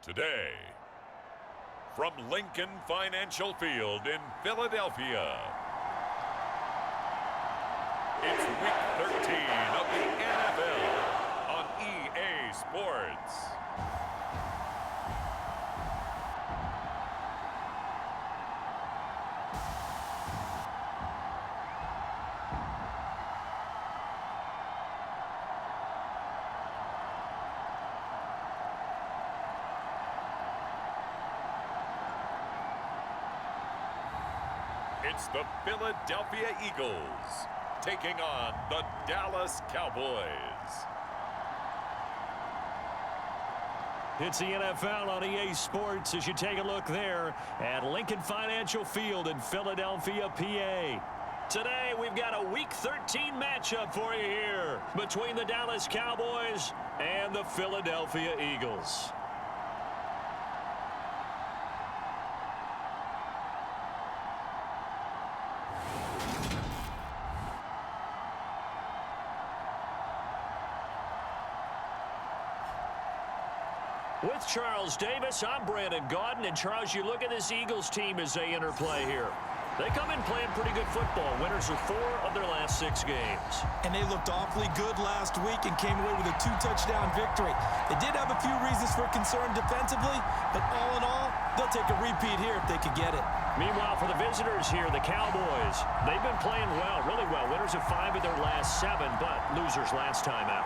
Today, from Lincoln Financial Field in Philadelphia, it's Week 13 of the NFL on EA Sports. It's the Philadelphia Eagles taking on the Dallas Cowboys. It's the NFL on EA Sports as you take a look there at Lincoln Financial Field in Philadelphia, PA. Today, we've got a Week 13 matchup for you here between the Dallas Cowboys and the Philadelphia Eagles. With Charles Davis, I'm Brandon Gaudin. And Charles, you look at this Eagles team as they interplay here. They come in playing pretty good football. Winners of 4 of their last 6 games. And they looked awfully good last week and came away with a 2-touchdown victory. They did have a few reasons for concern defensively, but all in all, they'll take a repeat here if they could get it. Meanwhile, for the visitors here, the Cowboys, they've been playing well, really well. Winners of 5 of their last 7, but losers last time out.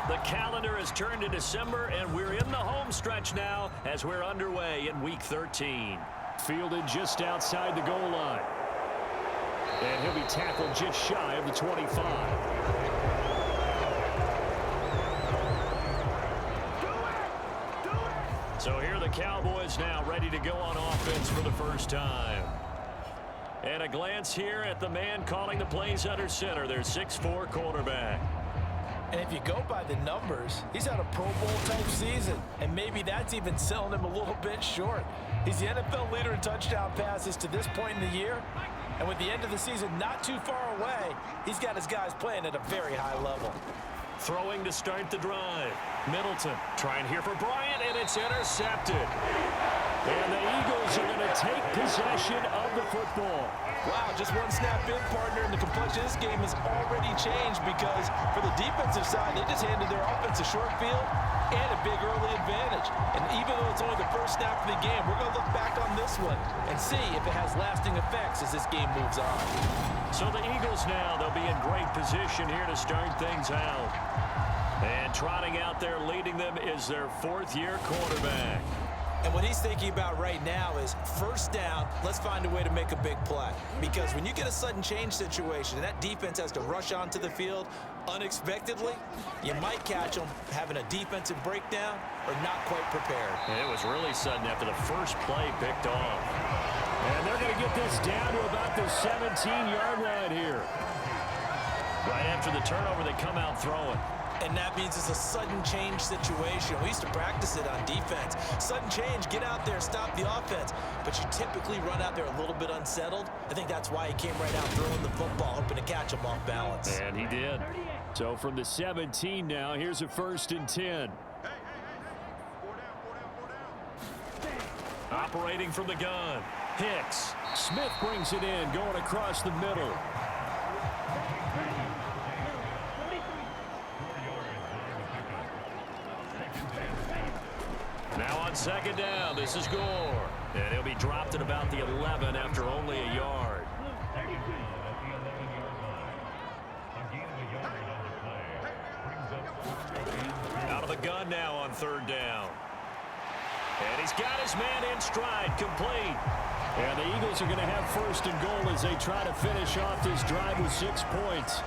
The calendar has turned to December, and we're in the home stretch now as we're underway in Week 13. Fielded just outside the goal line. And he'll be tackled just shy of the 25. So here are the Cowboys now ready to go on offense for the first time. And a glance here at the man calling the plays under center, their 6'4" quarterback. And if you go by the numbers, he's had a Pro Bowl type season, and maybe that's even selling him a little bit short. He's the NFL leader in touchdown passes to this point in the year, and with the end of the season not too far away, he's got his guys playing at a very high level. Throwing to start the drive. Middleton trying here for Bryant, and it's intercepted. And the Eagles are going to take possession of the football. Wow, just one snap in, partner, and the complexion of this game has already changed because for the defensive side, they just handed their offense a short field and a big early advantage. And even though it's only the first snap of the game, we're going to look back on this one and see if it has lasting effects as this game moves on. So the Eagles now, they'll be in great position here to start things out. And trotting out there leading them is their 4th-year quarterback. And what he's thinking about right now is first down, let's find a way to make a big play. Because when you get a sudden change situation and that defense has to rush onto the field unexpectedly, you might catch them having a defensive breakdown or not quite prepared. And it was really sudden after the first play picked off. And they're going to get this down to about the 17-yard line here. Right after the turnover, they come out throwing. And that means it's a sudden change situation. We used to practice it on defense. Sudden change, get out there, stop the offense. But you typically run out there a little bit unsettled. I think that's why he came right out throwing the football, hoping to catch him off balance. And he did. So from the 17 now, here's a 1st and 10. Operating from the gun. Hicks. Smith brings it in, going across the middle. Now on 2nd down, this is Gore. And he'll be dropped at about the 11 after only a yard. Out of the gun now on 3rd down. And he's got his man in stride, complete. And the Eagles are going to have 1st and goal as they try to finish off this drive with 6 points.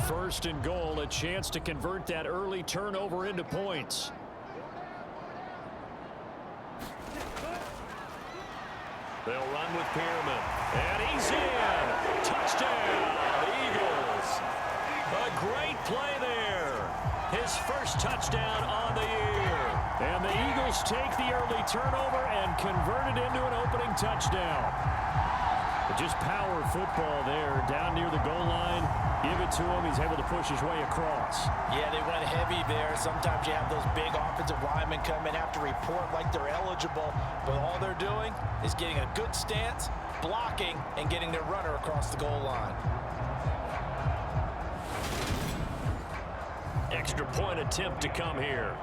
First and goal, a chance to convert that early turnover into points. They'll run with Pearman. And he's in. Touchdown, Eagles. A great play there. His first touchdown on the year. And the Eagles take the early turnover and convert it into an opening touchdown. But just power football there down near the goal line. Give it to him. He's able to push his way across. Yeah, they went heavy there. Sometimes you have those big offensive linemen come in, have to report like they're eligible. But all they're doing is getting a good stance, blocking, and getting their runner across the goal line. Extra point attempt to come here.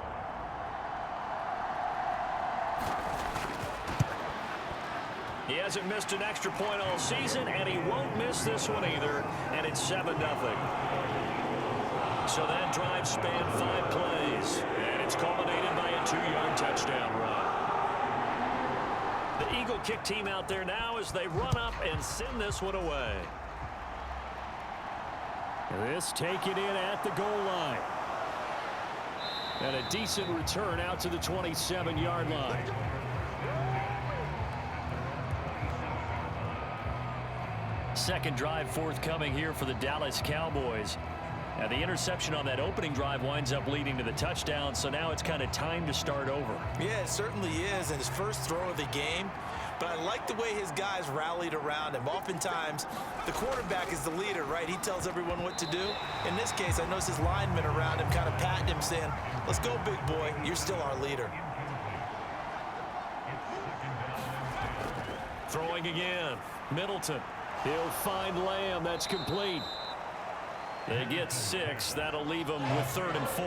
He hasn't missed an extra point all season, and he won't miss this one either, and it's 7-0. So that drive spanned 5 plays, and it's culminated by a 2-yard touchdown run. The Eagle kick team out there now as they run up and send this one away. This taken in at the goal line. And a decent return out to the 27-yard line. Second drive forthcoming here for the Dallas Cowboys. And the interception on that opening drive winds up leading to the touchdown, so now it's kind of time to start over. Yeah, it certainly is, and his first throw of the game. But I like the way his guys rallied around him. Oftentimes, the quarterback is the leader, right? He tells everyone what to do. In this case, I noticed his linemen around him kind of patting him, saying, "Let's go, big boy. You're still our leader." Throwing again. Middleton. He'll find Lamb. That's complete. They get 6. That'll leave them with 3rd and 4.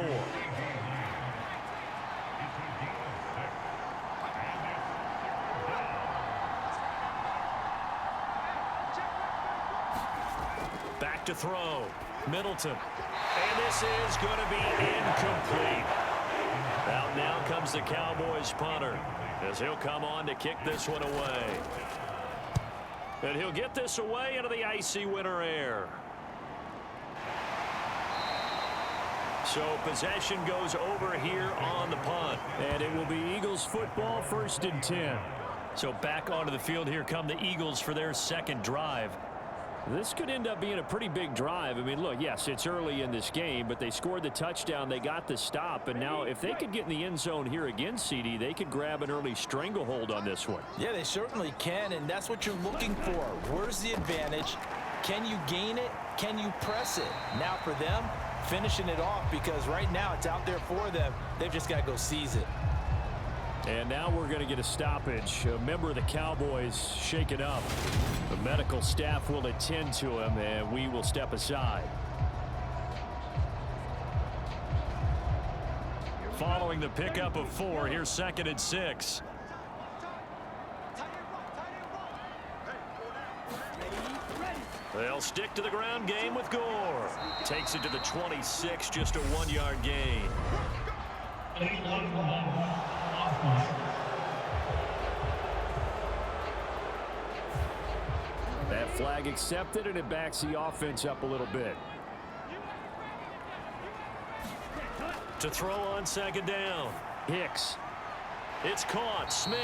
Back to throw. Middleton. And this is going to be incomplete. Out now comes the Cowboys punter as he'll come on to kick this one away. And he'll get this away into the icy winter air. So possession goes over here on the punt. And it will be Eagles football, 1st and 10. So back onto the field here come the Eagles for their second drive. This could end up being a pretty big drive. I mean, look, yes, it's early in this game, but they scored the touchdown. They got the stop. And now if they could get in the end zone here again, CD, they could grab an early stranglehold on this one. Yeah, they certainly can, and that's what you're looking for. Where's the advantage? Can you gain it? Can you press it? Now for them, finishing it off, because right now it's out there for them. They've just got to go seize it. And now we're going to get a stoppage. A member of the Cowboys shaken up. The medical staff will attend to him, and we will step aside. Following the pickup of 4, here's 2nd and 6. They'll stick to the ground game with Gore. Takes it to the 26, just a 1-yard gain. That flag accepted, and it backs the offense up a little bit. To throw on 2nd down. Hicks. It's caught. Smith.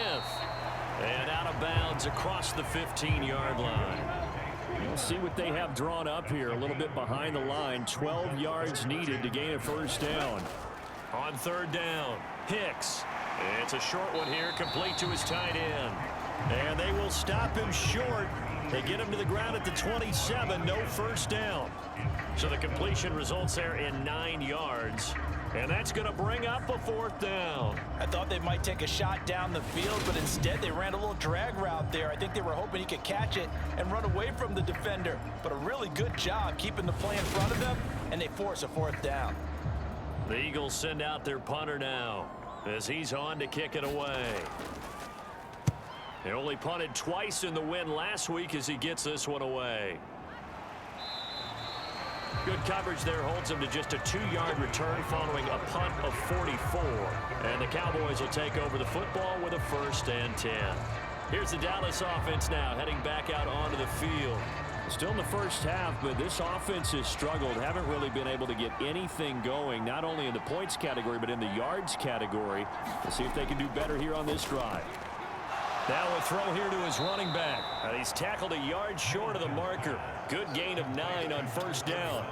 And out of bounds across the 15-yard line. We'll see what they have drawn up here. A little bit behind the line. 12 yards needed to gain a 1st down. On 3rd down. Hicks. It's a short one here, complete to his tight end. And they will stop him short. They get him to the ground at the 27, no 1st down. So the completion results there in 9 yards. And that's going to bring up a 4th down. I thought they might take a shot down the field, but instead they ran a little drag route there. I think they were hoping he could catch it and run away from the defender. But a really good job keeping the play in front of them, and they force a 4th down. The Eagles send out their punter now as he's on to kick it away. He only punted twice in the win last week as he gets this one away. Good coverage there holds him to just a 2-yard return following a punt of 44. And the Cowboys will take over the football with a 1st and 10. Here's the Dallas offense now heading back out onto the field. Still in the first half, but this offense has struggled. Haven't really been able to get anything going, not only in the points category, but in the yards category. We'll see if they can do better here on this drive. Now a throw here to his running back. And he's tackled a yard short of the marker. Good gain of 9 on first down.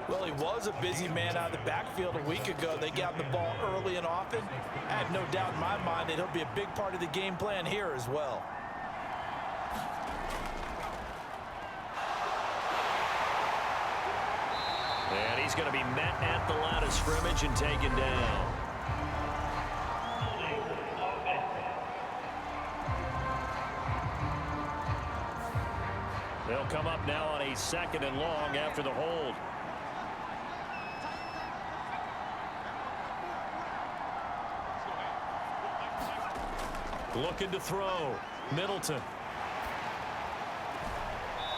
Well, he was a busy man out of the backfield a week ago. They got him the ball early and often. I have no doubt in my mind that he'll be a big part of the game plan here as well. And he's going to be met at the line of scrimmage and taken down. They'll come up now on a 2nd and long after the hold. Looking to throw. Middleton.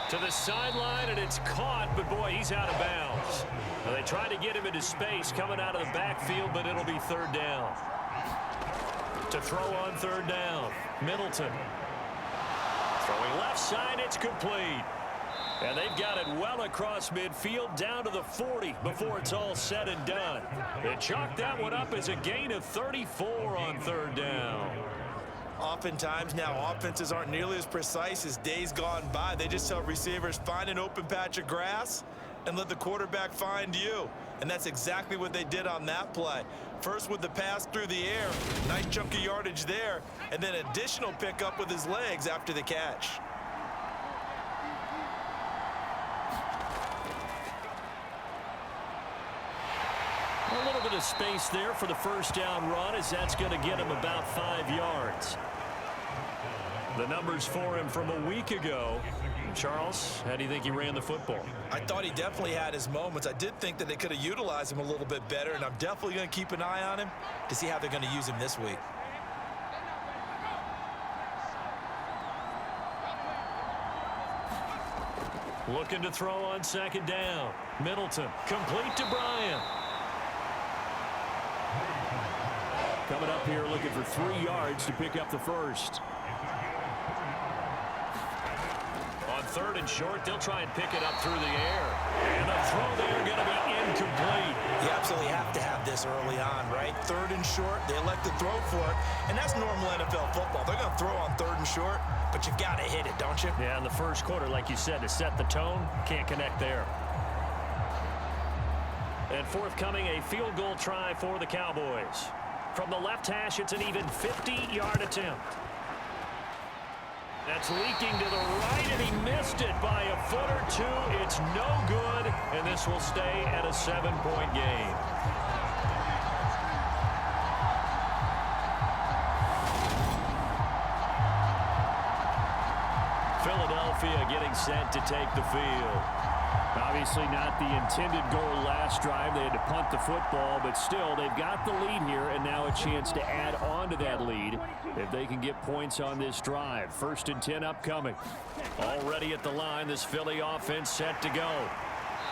To the sideline, and it's caught, but boy, he's out of bounds. Now, they tried to get him into space coming out of the backfield, but it'll be 3rd down. To throw on 3rd down. Middleton. Throwing left side, it's complete. And they've got it well across midfield down to the 40 before it's all said and done. They chalked that one up as a gain of 34 on 3rd down. Oftentimes now offenses aren't nearly as precise as days gone by. They just tell receivers, find an open patch of grass and let the quarterback find you. And that's exactly what they did on that play. First with the pass through the air, nice chunk of yardage there, and then additional pickup with his legs after the catch. A little bit of space there for the first down run, as that's going to get him about 5 yards. The numbers for him from a week ago. Charles, how do you think he ran the football? I thought he definitely had his moments. I did think that they could have utilized him a little bit better, and I'm definitely going to keep an eye on him to see how they're going to use him this week. Looking to throw on 2nd down. Middleton, complete to Bryant. Coming up here looking for 3 yards to pick up the first. On 3rd and short, they'll try and pick it up through the air. And the throw there going to be incomplete. You absolutely have to have this early on, right? 3rd and short, they elect to throw for it. And that's normal NFL football. They're going to throw on 3rd and short, but you've got to hit it, don't you? Yeah, in the first quarter, like you said, to set the tone, can't connect there. And forthcoming, a field goal try for the Cowboys. From the left hash, it's an even 50-yard attempt. That's leaking to the right, and he missed it by a foot or 2. It's no good, and this will stay at a 7-point game. Philadelphia getting set to take the field. Obviously not the intended goal last drive. They had to punt the football, but still, they've got the lead here, and now a chance to add on to that lead if they can get points on this drive. 1st and 10 upcoming. Already at the line, this Philly offense set to go.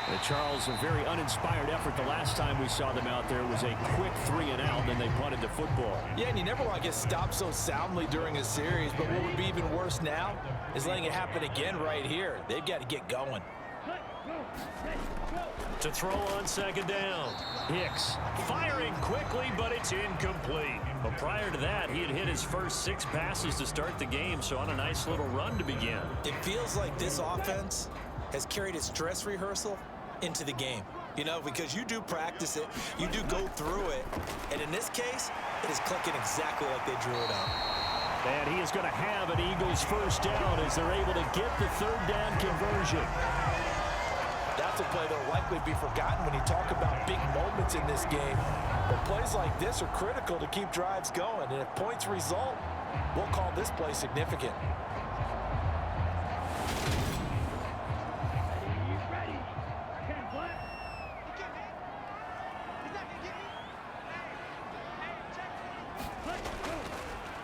And Charles, a very uninspired effort. The last time we saw them out there was a quick 3 and out, and they punted the football. Yeah, and you never want to get stopped so soundly during a series, but what would be even worse now is letting it happen again right here. They've got to get going. To throw on 2nd down. Hicks firing quickly, but it's incomplete. But prior to that, he had hit his first 6 passes to start the game, so on a nice little run to begin. It feels like this offense has carried its dress rehearsal into the game. You know, because you do practice it, you do go through it, and in this case, it is clicking exactly like they drew it up. And he is going to have an Eagles first down as they're able to get the 3rd down conversion. That's a play that will likely be forgotten when you talk about big moments in this game. But plays like this are critical to keep drives going. And if points result, we'll call this play significant.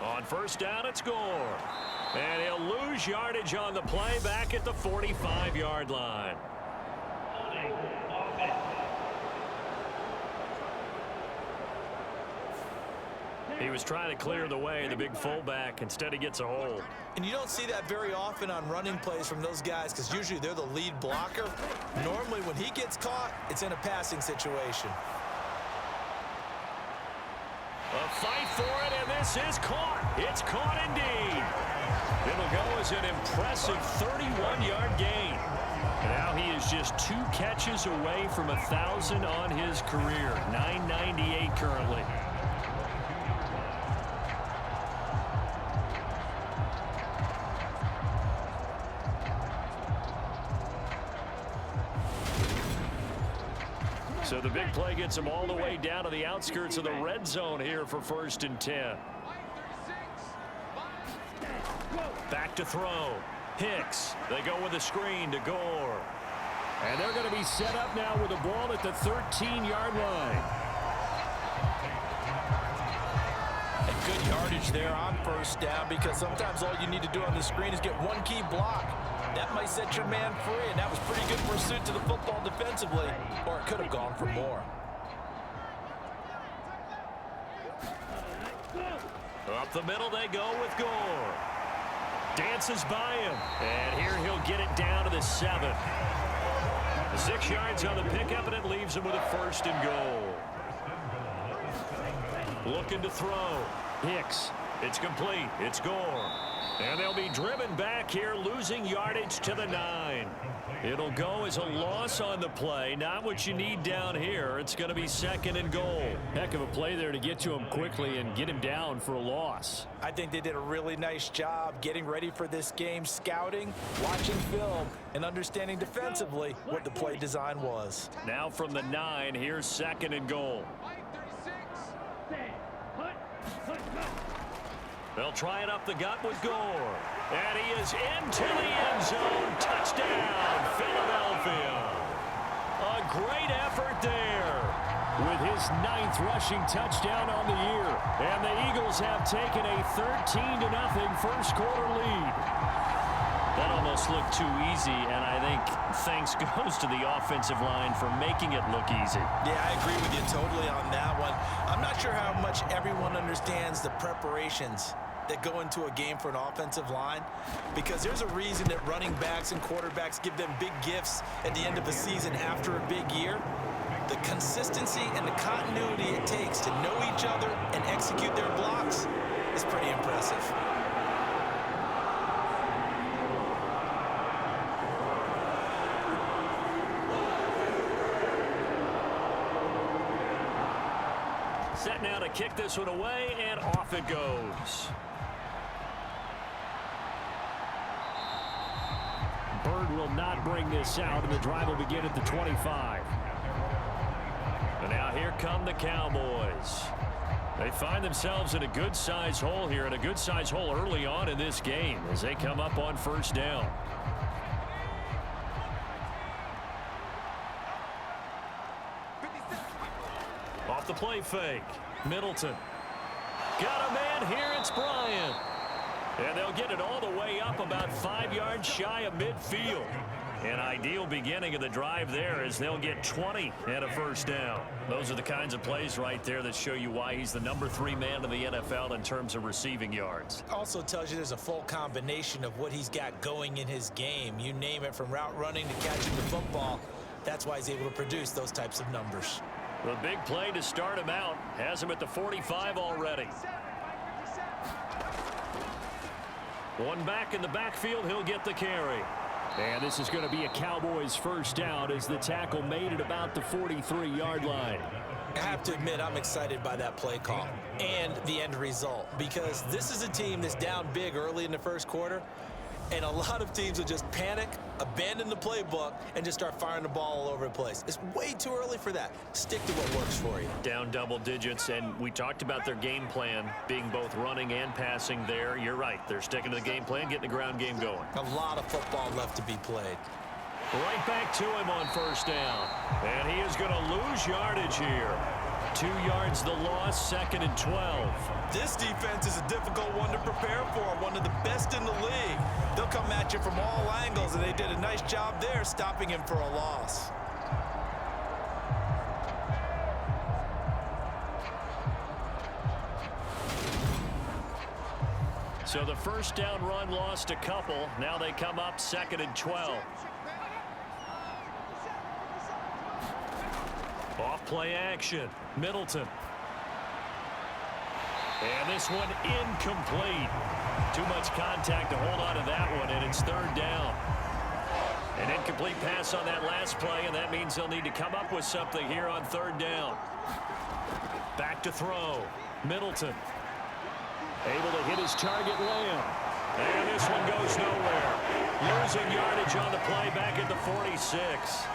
On 1st down, it's Gore. And he'll lose yardage on the play back at the 45-yard line. He was trying to clear the way, the big fullback. Instead, he gets a hold. And you don't see that very often on running plays from those guys because usually they're the lead blocker. Normally, when he gets caught, it's in a passing situation. A fight for it, and this is caught. It's caught indeed. It'll go as an impressive 31-yard gain. Now he is just 2 catches away from 1,000 on his career. 998 currently. So the big play gets him all the way down to the outskirts of the red zone here for 1st and 10. Back to throw. Hicks. They go with a screen to Gore. And they're going to be set up now with the ball at the 13-yard line. And good yardage there on 1st down, because sometimes all you need to do on the screen is get one key block. That might set your man free, and that was pretty good pursuit to the football defensively, or it could have gone for more. Up the middle they go with Gore. Dances by him, and here he'll get it down to the 7. 6 yards on the pickup, and it leaves him with a 1st and goal. Looking to throw. Hicks. It's complete. It's Gore. And they'll be driven back here, losing yardage to the 9. It'll go as a loss on the play. Not what you need down here. It's going to be 2nd and goal. Heck of a play there to get to him quickly and get him down for a loss. I think they did a really nice job getting ready for this game, scouting, watching film, and understanding defensively what the play design was. Now from the 9, here's 2nd and goal. They'll try it up the gut with Gore. And he is into the end zone. Touchdown, Philadelphia. A great effort there. With his 9th rushing touchdown on the year. And the Eagles have taken a 13-0 first quarter lead. That almost looked too easy, and I think thanks goes to the offensive line for making it look easy. Yeah, I agree with you totally on that one. I'm not sure how much everyone understands the preparations that go into a game for an offensive line, because there's a reason that running backs and quarterbacks give them big gifts at the end of the season after a big year. The consistency and the continuity it takes to know each other and execute their blocks is pretty impressive. Set now to kick this one away, and off it goes. Bird will not bring this out, and the drive will begin at the 25. And now here come the Cowboys. They find themselves in a good-sized hole here, and a good-sized hole early on in this game as they come up on 1st down. Off the play fake. Middleton. Got a man here. It's Bryant. And they'll get it all the way up about 5 yards shy of midfield. An ideal beginning of the drive there as they'll get 20 and a 1st down. Those are the kinds of plays right there that show you why he's the number 3 man in the NFL in terms of receiving yards. Also tells you there's a full combination of what he's got going in his game. You name it, from route running to catching the football. That's why he's able to produce those types of numbers. The big play to start him out has him at the 45 already. One back in the backfield, he'll get the carry. And this is going to be a Cowboys 1st down as the tackle made it about the 43-yard line. I have to admit, I'm excited by that play call and the end result, because this is a team that's down big early in the 1st quarter, and a lot of teams will just panic, abandon the playbook, and just start firing the ball all over the place. It's way too early for that. Stick to what works for you. Down double digits, and we talked about their game plan being both running and passing there. You're right. They're sticking to the game plan, getting the ground game going. A lot of football left to be played. Right back to him on 1st down. And he is going to lose yardage here. 2 yards the loss, 2nd and 12. This defense is a difficult one to prepare for, one of the best in the league. They'll come at you from all angles, and they did a nice job there stopping him for a loss. So the 1st down run lost a couple. Now they come up 2nd and 12. Off play action. Middleton. And this one incomplete. Too much contact to hold on to that one, and it's third down. An incomplete pass on that last play, and that means they'll need to come up with something here on third down. Back to throw. Middleton. Able to hit his target, Lamb. And this one goes nowhere. Losing yardage on the play back at the 46.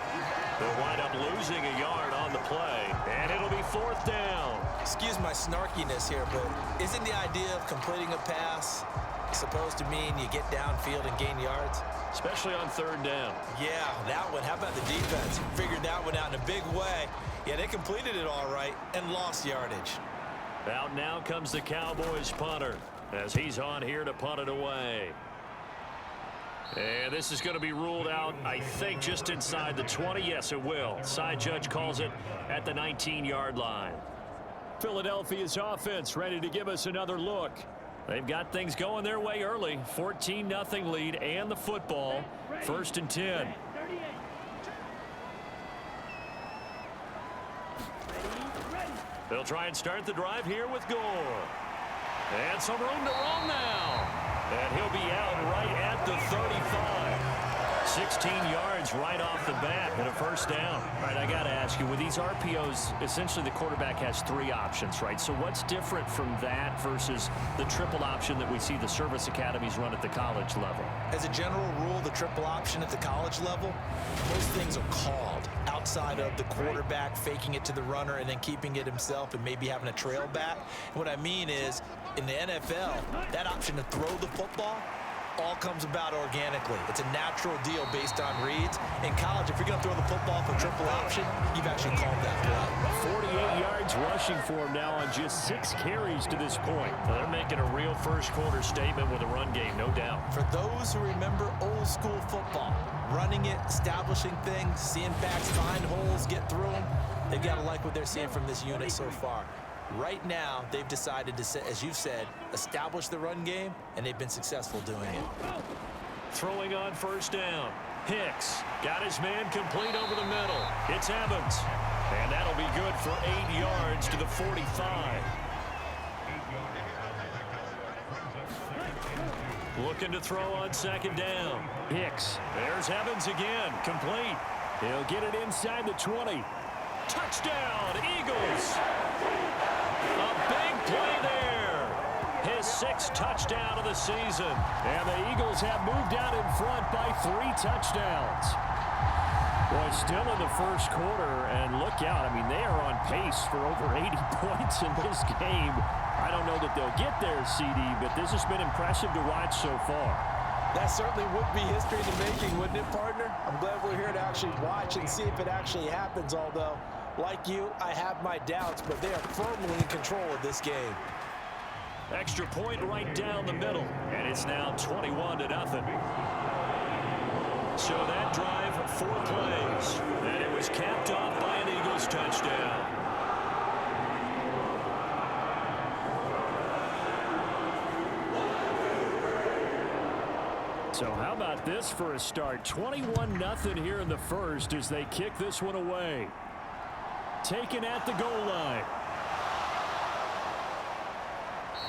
They'll wind up losing a yard on the play, and it'll be fourth down. Excuse my snarkiness here, but isn't the idea of completing a pass supposed to mean you get downfield and gain yards? Especially on third down. Yeah, that one. How about the defense? Figured that one out in a big way. Yeah, they completed it all right and lost yardage. Out now comes the Cowboys punter as he's on here to punt it away. And this is going to be ruled out, I think, just inside the 20. Yes, it will. Side judge calls it at the 19-yard line. Philadelphia's offense ready to give us another look. They've got things going their way early. 14-0 lead and the football. First and 10. They'll try and start the drive here with Gore. And some room to roam now. And he'll be out right at the 35. 16 yards right off the bat and a first down. All right, I got to ask you, with these RPOs, essentially the quarterback has three options, right? So what's different from that versus the triple option that we see the service academies run at the college level? As a general rule, the triple option at the college level, most things are called outside of the quarterback faking it to the runner and then keeping it himself and maybe having a trail back. What I mean is, in the NFL, that option to throw the football all comes about organically. It's a natural deal based on reads. In college, if you're going to throw the football for triple option, you've actually called that play. 48 yards rushing for him now on just 6 carries to this point. Well, they're making a real first-quarter statement with a run game, no doubt. For those who remember old school football, running it, establishing things, seeing backs find holes, get through them, they've got to like what they're seeing from this unit so far. Right now, they've decided to, as you've said, establish the run game, and they've been successful doing it. Throwing on first down. Hicks got his man complete over the middle. It's Evans. And that'll be good for 8 yards to the 45. Looking to throw on second down. Hicks. There's Evans again. Complete. He'll get it inside the 20. Touchdown, Eagles. A big play there. His 6th touchdown of the season. And the Eagles have moved out in front by 3 touchdowns. Boy, still in the first quarter, and look out. I mean, they are on pace for over 80 points in this game. I don't know that they'll get there, CD, but this has been impressive to watch so far. That certainly would be history in the making, wouldn't it, partner? I'm glad we're here to actually watch and see if it actually happens, although, like you, I have my doubts, but they are firmly in control of this game. Extra point right down the middle, and it's now 21-0. So that drive, 4 plays, and it was capped off by an Eagles touchdown. So how about this for a start? 21-0 here in the first as they kick this one away. Taken at the goal line.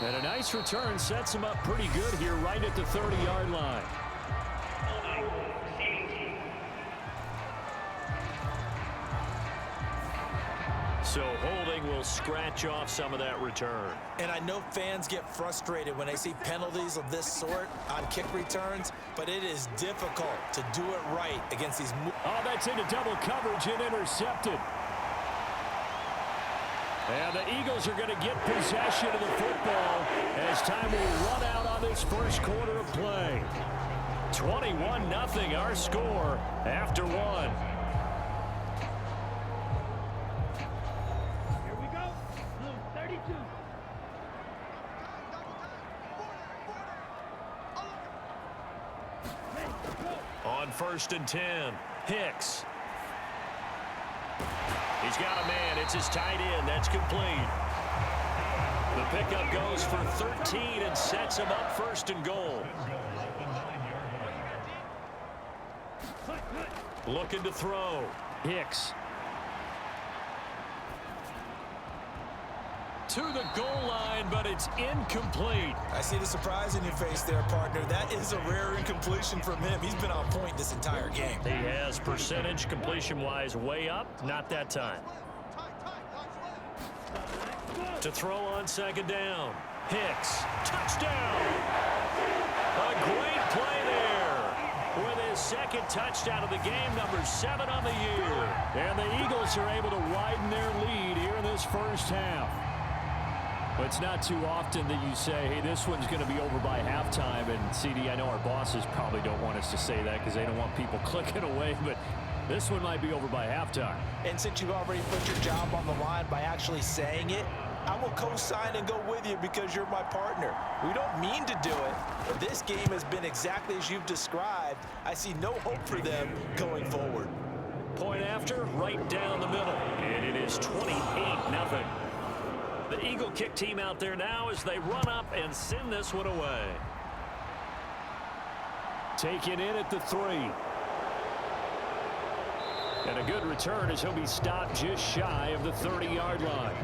And a nice return sets him up pretty good here right at the 30-yard line. So holding will scratch off some of that return. And I know fans get frustrated when they see penalties of this sort on kick returns, but it is difficult to do it right against these. Oh, that's into double coverage and intercepted. And the Eagles are going to get possession of the football as time will run out on this first quarter of play. 21-0 our score after 1. On 1st and 10, Hicks. He's got a man. It's his tight end. That's complete. The pickup goes for 13 and sets him up 1st and goal. Looking to throw. Hicks. to the goal line, but it's incomplete. I see the surprise in your face there, partner. That is a rare incompletion from him. He's been on point this entire game. He has percentage completion-wise way up, not that time. To throw on second down. Hicks, touchdown! A great play there with his second touchdown of the game, number 7 on the year. And the Eagles are able to widen their lead here in this first half. But it's not too often that you say, hey, this one's going to be over by halftime. And, CD, I know our bosses probably don't want us to say that because they don't want people clicking away, but this one might be over by halftime. And since you've already put your job on the line by actually saying it, I will co-sign and go with you because you're my partner. We don't mean to do it, but this game has been exactly as you've described. I see no hope for them going forward. Point after, right down the middle. And it is 28-0. The Eagle kick team out there now as they run up and send this one away. Taken in at the 3. And a good return as he'll be stopped just shy of the 30-yard line.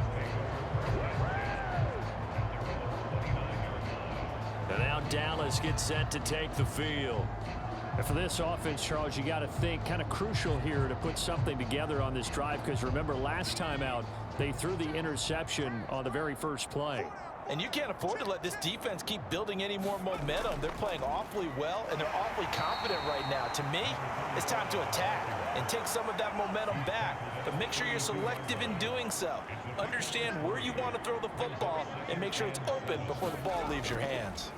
And now Dallas gets set to take the field. And for this offense, Charles, you got to think kind of crucial here to put something together on this drive because remember last time out they threw the interception on the very first play. And you can't afford to let this defense keep building any more momentum. They're playing awfully well, and they're awfully confident right now. To me, it's time to attack and take some of that momentum back. But make sure you're selective in doing so. Understand where you want to throw the football and make sure it's open before the ball leaves your hands.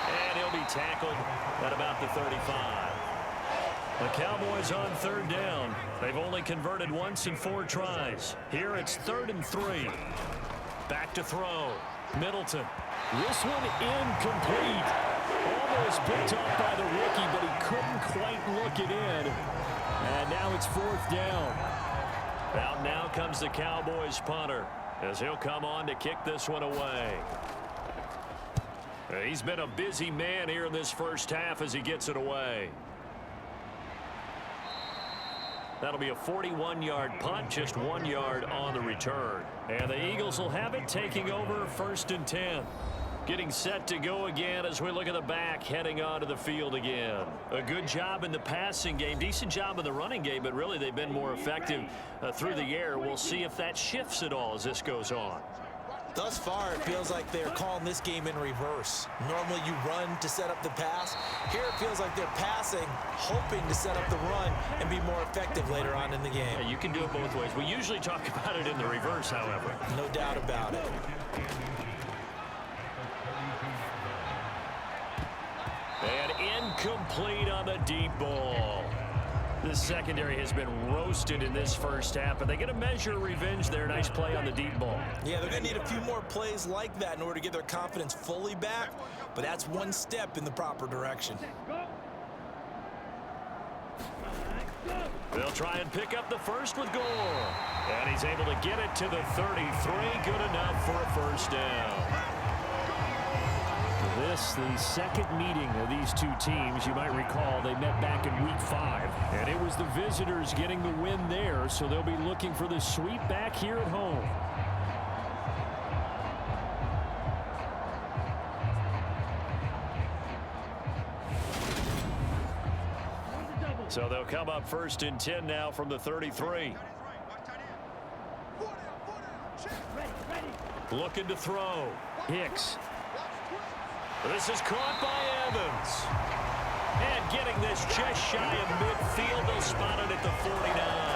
And he'll be tackled at about the 35. The Cowboys on third down. They've only converted once in 4 tries. Here it's 3rd and 3. Back to throw. Middleton. This one incomplete. Almost picked up by the rookie, but he couldn't quite look it in. And now it's 4th down. Out now comes the Cowboys punter as he'll come on to kick this one away. He's been a busy man here in this first half as he gets it away. That'll be a 41-yard punt, just 1 yard on the return. And the Eagles will have it taking over 1st and 10. Getting set to go again as we look at the back heading onto the field again. A good job in the passing game, decent job in the running game, but really they've been more effective through the air. We'll see if that shifts at all as this goes on. Thus far, it feels like they're calling this game in reverse. Normally you run to set up the pass. Here it feels like they're passing, hoping to set up the run and be more effective later on in the game. Yeah, you can do it both ways. We usually talk about it in the reverse, however. No doubt about it. And incomplete on the deep ball. The secondary has been roasted in this first half, but they get a measure of revenge there. Nice play on the deep ball. Yeah, they're going to need a few more plays like that in order to get their confidence fully back, but that's one step in the proper direction. They'll try and pick up the first with Gore. And he's able to get it to the 33. Good enough for a first down. This, the second meeting of these two teams. You might recall they met back in week 5. And it was the visitors getting the win there, so they'll be looking for the sweep back here at home. So they'll come up 1st and 10 now from the 33. Looking to throw. Hicks. This is caught by Evans. And getting this just shy of midfield. They'll spot it at the 49.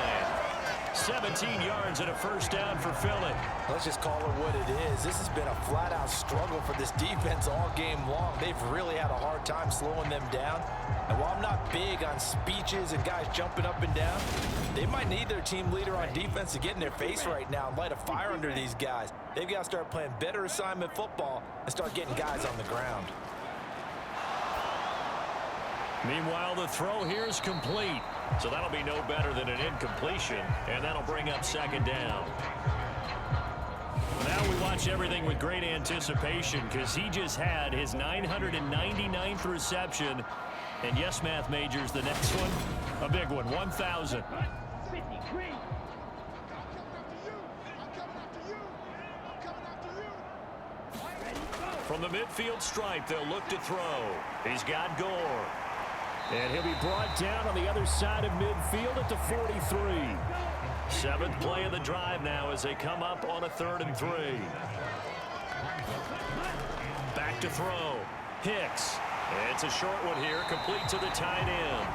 17 yards and a first down for Philly. Let's just call it what it is. This has been a flat-out struggle for this defense all game long. They've really had a hard time slowing them down. And while I'm not big on speeches and guys jumping up and down, they might need their team leader on defense to get in their face right now and light a fire under these guys. They've got to start playing better assignment football and start getting guys on the ground. Meanwhile, the throw here is complete. So that'll be no better than an incompletion, and that'll bring up 2nd down. Now we watch everything with great anticipation because he just had his 999th reception. And yes, math majors, the next one, a big one, 1,000. From the midfield stripe, they'll look to throw. He's got Gore. And he'll be brought down on the other side of midfield at the 43. Seventh play of the drive now as they come up on a 3rd and 3. Back to throw. Hicks. It's a short one here, complete to the tight end.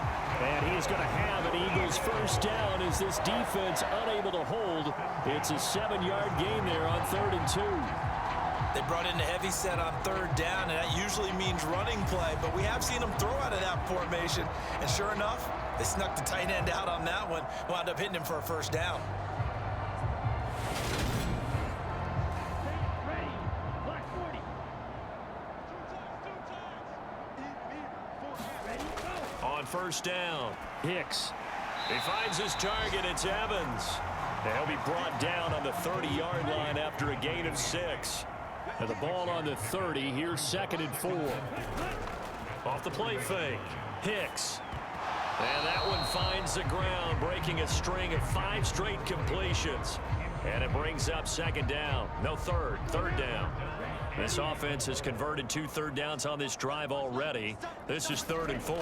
And he is going to have an Eagles first down as this defense unable to hold. It's a 7-yard gain there on 3rd and 2. They brought in the heavy set on 3rd down, and that usually means running play, but we have seen them throw out of that formation, and sure enough, they snuck the tight end out on that one, wound up hitting him for a first down. On first down, Hicks. he finds his target. It's Evans. They'll be brought down on the 30-yard line after a gain of 6. And the ball on the 30. Here's 2nd and 4. Off the play fake, Hicks. And that one finds the ground, breaking a string of 5 straight completions. And it brings up 2nd down. No, third down. This offense has converted 2 third downs on this drive already. This is 3rd and 4.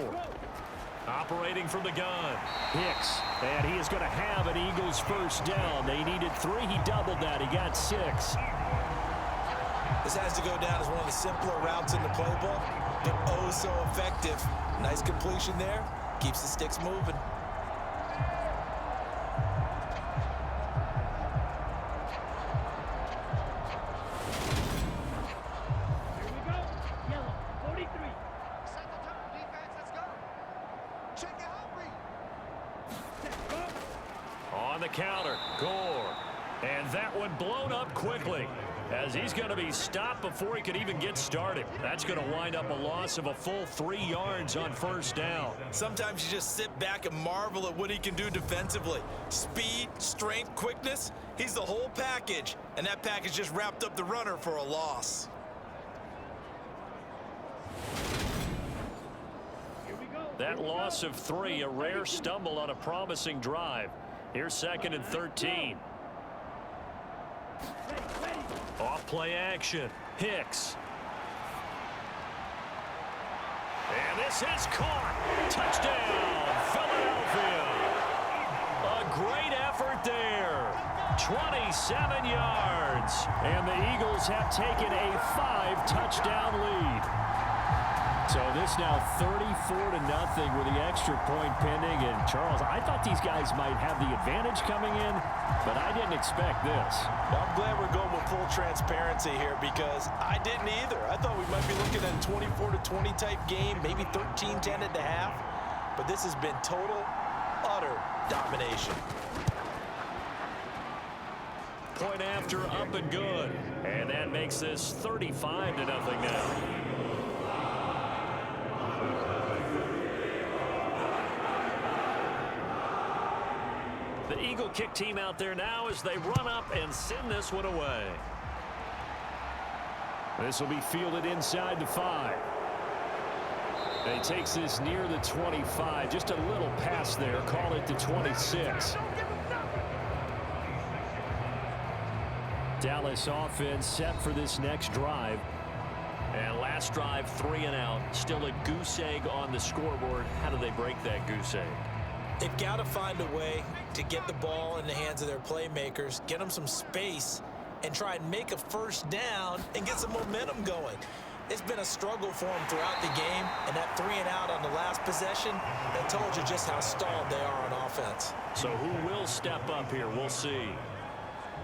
Operating from the gun. Hicks. And he is going to have an Eagles first down. They needed 3. He doubled that. He got 6. This has to go down as one of the simpler routes in the playbook, but oh so effective. Nice completion there. Keeps the sticks moving. On the counter, Gore. And that one blown up quickly as he's going to be stopped before he could even get started. That's going to wind up a loss of a full 3 yards on first down. Sometimes you just sit back and marvel at what he can do defensively. Speed, strength, quickness, he's the whole package. And that package just wrapped up the runner for a loss. That loss of 3, a rare stumble on a promising drive. Here's 2nd and 13. Off play action. Hicks. And this is caught. Touchdown, Philadelphia. A great effort there. 27 yards. And the Eagles have taken a 5-touchdown lead. So this now 34-0 with the extra point pending. And Charles, I thought these guys might have the advantage coming in, but I didn't expect this. Well, I'm glad we're going with full transparency here because I didn't either. I thought we might be looking at a 24-20 type game, maybe 13-10 at the half. But this has been total, utter domination. Point after, up and good. And that makes this 35-0 now. The Eagle kick team out there now as they run up and send this one away. This will be fielded inside the 5. And he takes this near the 25. Just a little pass there. Call it the 26. Dallas offense set for this next drive. And last drive, 3 and out. Still a goose egg on the scoreboard. How do they break that goose egg? They've got to find a way to get the ball in the hands of their playmakers, get them some space, and try and make a first down and get some momentum going. It's been a struggle for them throughout the game, and that 3 and out on the last possession, that told you just how stalled they are on offense. So who will step up here? We'll see.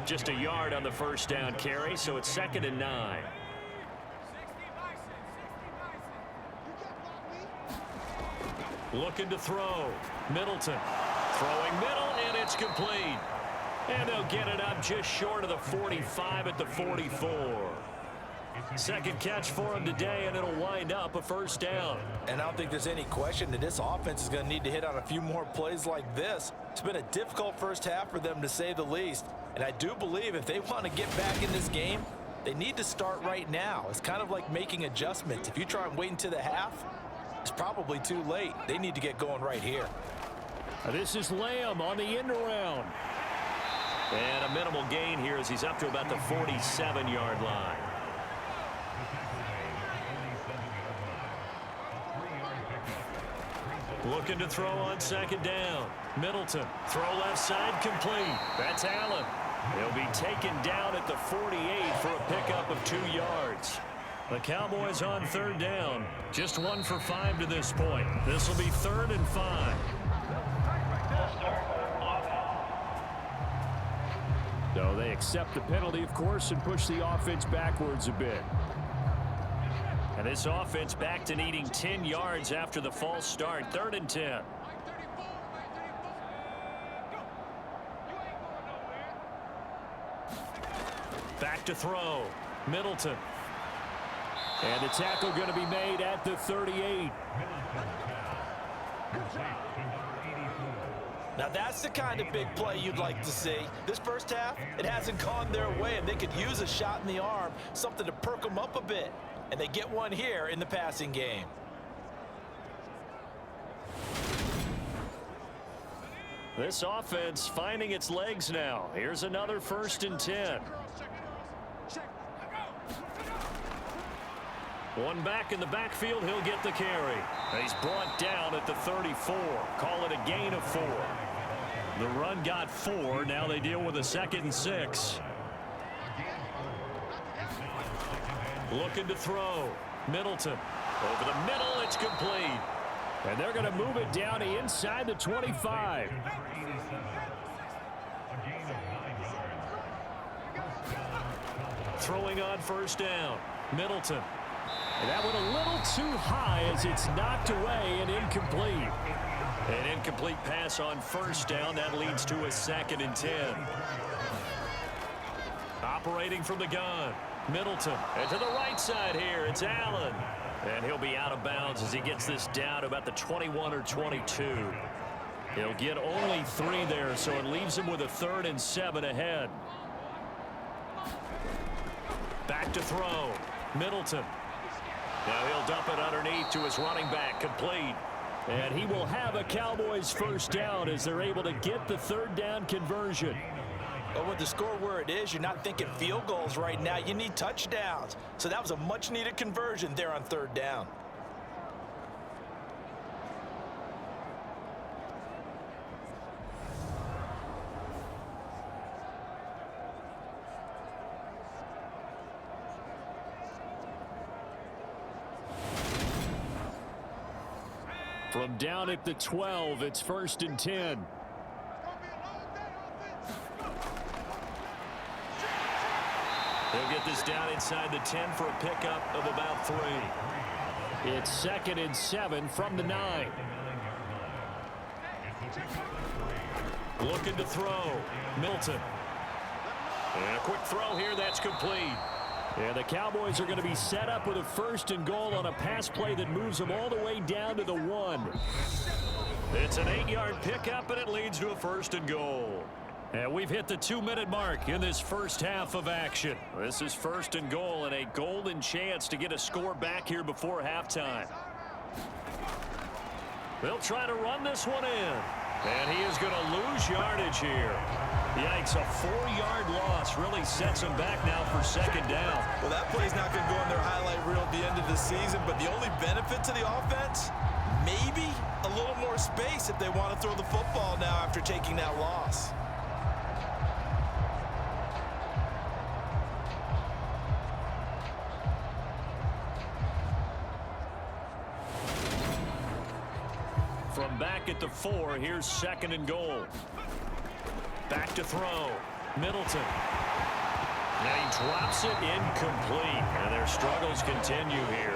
Just a yard on the first down carry, so it's 2nd and 9. Looking to throw. Middleton. Throwing middle, and it's complete. And they'll get it up just short of the 45 at the 44. Second catch for him today, and it'll wind up a first down. And I don't think there's any question that this offense is going to need to hit on a few more plays like this. It's been a difficult first half for them, to say the least. And I do believe if they want to get back in this game, they need to start right now. It's kind of like making adjustments. If you try and wait until the half, it's probably too late. They need to get going right here. This is Lamb on the end around. And a minimal gain here as he's up to about the 47-yard line. Looking to throw on second down. Middleton, throw left side, complete. That's Allen. He'll be taken down at the 48 for a pickup of 2 yards. The Cowboys on third down. Just 1 for 5 to this point. This will be 3rd and 5. So they accept the penalty, of course, and push the offense backwards a bit. And this offense back to needing 10 yards after the false start. 3rd and 10. Back to throw. Middleton. And the tackle going to be made at the 38. Now that's the kind of big play you'd like to see. This first half, it hasn't gone their way, and they could use a shot in the arm, something to perk them up a bit. And they get one here in the passing game. This offense finding its legs now. Here's another 1st and 10. One back in the backfield, he'll get the carry. He's brought down at the 34. Call it a gain of 4. The run got 4. Now they deal with a 2nd and 6. Looking to throw. Middleton. Over the middle, it's complete. And they're going to move it down to inside the 25. Throwing on 1st down. Middleton. And that went a little too high as it's knocked away and incomplete. An incomplete pass on 1st down. That leads to a 2nd and 10. Operating from the gun. Middleton. And to the right side here, it's Allen. And he'll be out of bounds as he gets this down to about the 21 or 22. He'll get only 3 there, so it leaves him with a 3rd and 7 ahead. Back to throw. Middleton. Now he'll dump it underneath to his running back, complete. And he will have a Cowboys 1st down as they're able to get the 3rd down conversion. But with the score where it is, you're not thinking field goals right now. You need touchdowns. So that was a much-needed conversion there on 3rd down. From down at the 12, it's 1st and 10. He'll get this down inside the 10 for a pickup of about 3. It's 2nd and 7 from the 9. Looking to throw. Milton. And a quick throw here. That's complete. And the Cowboys are going to be set up with a 1st and goal on a pass play that moves them all the way down to the 1. It's an 8-yard pickup, and it leads to a 1st and goal. And we've hit the 2-minute mark in this first half of action. This is 1st and goal and a golden chance to get a score back here before halftime. They'll try to run this one in. And he is going to lose yardage here. Yikes, a 4-yard loss really sets him back now for 2nd down. Well, that play's not going to go on their highlight reel at the end of the season, but the only benefit to the offense, maybe a little more space if they want to throw the football now after taking that loss. From back at the 4, here's 2nd and goal. Back to throw. Middleton. Now he drops it incomplete. And their struggles continue here.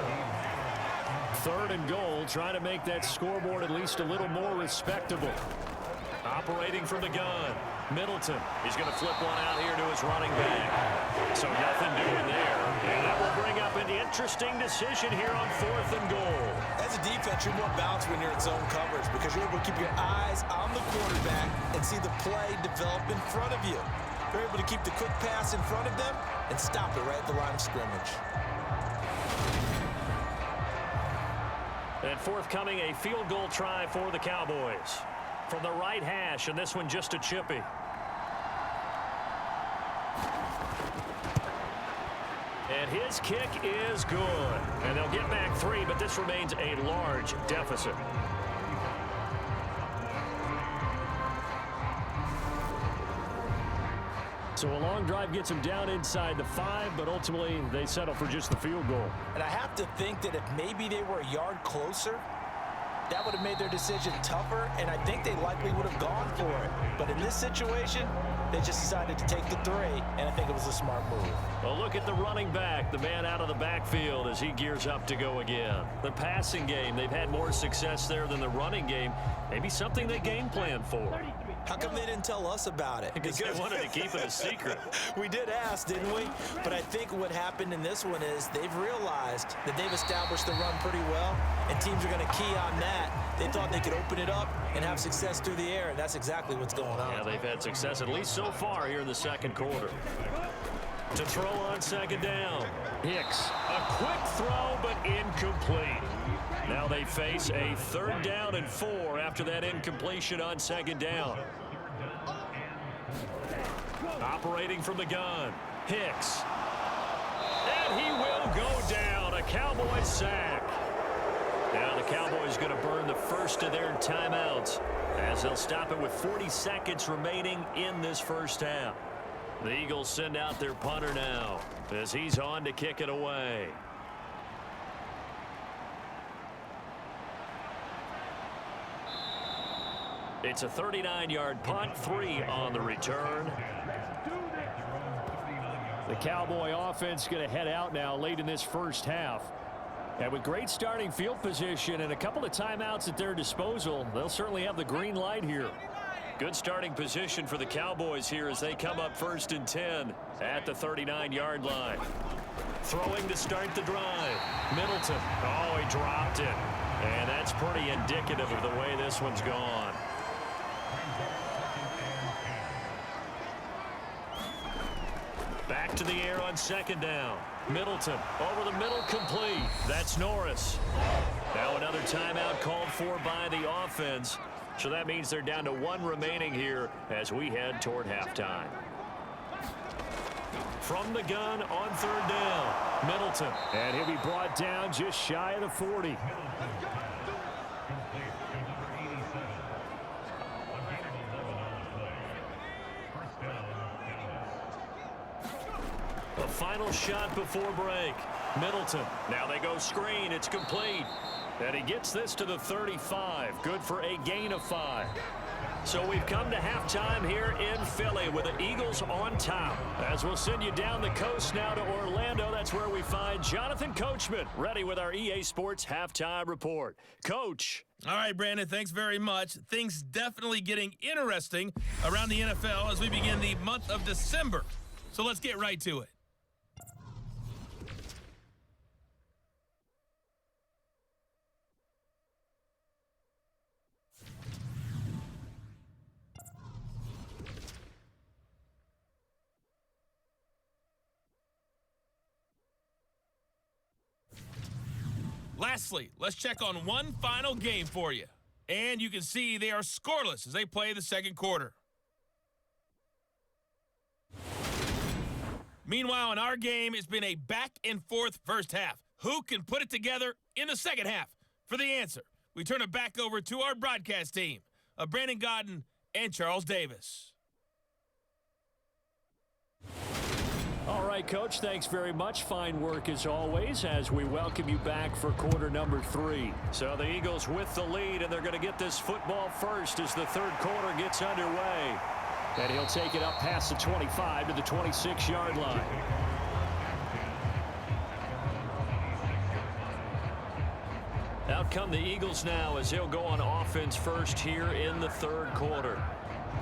3rd and goal, trying to make that scoreboard at least a little more respectable. Operating from the gun. Middleton. He's going to flip one out here to his running back. So nothing doing there. And that will bring up an interesting decision here on 4th and goal. As a defense, you're more balanced when you're in zone coverage because you're able to keep your eyes on the quarterback and see the play develop in front of you. You're able to keep the quick pass in front of them and stop it right at the line of scrimmage. And forthcoming, a field goal try for the Cowboys. From the right hash, and this one just a chippy. And his kick is good. And they'll get back 3, but this remains a large deficit. So a long drive gets them down inside the 5, but ultimately they settle for just the field goal. And I have to think that if maybe they were a yard closer, that would have made their decision tougher, and I think they likely would have gone for it. But in this situation, they just decided to take the 3, and I think it was a smart move. Well, look at the running back, the man out of the backfield as he gears up to go again. The passing game, they've had more success there than the running game. Maybe something they game plan for. How come they didn't tell us about it? Because they wanted to keep it a secret. We did ask, didn't we? But I think what happened in this one is they've realized that they've established the run pretty well, and teams are going to key on that. They thought they could open it up and have success through the air, and that's exactly what's going on. Yeah, they've had success at least so far here in the second quarter. To throw on second down. Hicks. A quick throw, but incomplete. Now they face a 3rd down and 4 after that incompletion on second down. Operating from the gun. Hicks. And he will go down. A Cowboys sack. Now the Cowboys going to burn the first of their timeouts as they'll stop it with 40 seconds remaining in this first half. The Eagles send out their punter now as he's on to kick it away. It's a 39-yard punt, 3 on the return. The Cowboy offense going to head out now late in this first half. And with great starting field position and a couple of timeouts at their disposal, they'll certainly have the green light here. Good starting position for the Cowboys here as they come up 1st and 10 at the 39-yard line. Throwing to start the drive. Middleton. Oh, he dropped it. And that's pretty indicative of the way this one's gone. Back to the air on second down. Middleton over the middle, complete. That's Norris. Now another timeout called for by the offense. So that means they're down to 1 remaining here as we head toward halftime. From the gun on 3rd down. Middleton. And he'll be brought down just shy of the 40. A final shot before break. Middleton. Now they go screen. It's complete. And he gets this to the 35. Good for a gain of 5. So we've come to halftime here in Philly with the Eagles on top. As we'll send you down the coast now to Orlando, that's where we find Jonathan Coachman ready with our EA Sports halftime report. Coach. All right, Brandon, thanks very much. Things definitely getting interesting around the NFL as we begin the month of December. So let's get right to it. Lastly, let's check on one final game for you. And you can see they are scoreless as they play the second quarter. Meanwhile, in our game, it's been a back-and-forth first half. Who can put it together in the second half? For the answer, we turn it back over to our broadcast team of Brandon Godden and Charles Davis. All right, Coach, thanks very much. Fine work as always as we welcome you back for quarter number 3. So the Eagles with the lead, and they're going to get this football first as the third quarter gets underway. And he'll take it up past the 25 to the 26-yard line. Out come the Eagles now as they'll go on offense first here in the third quarter.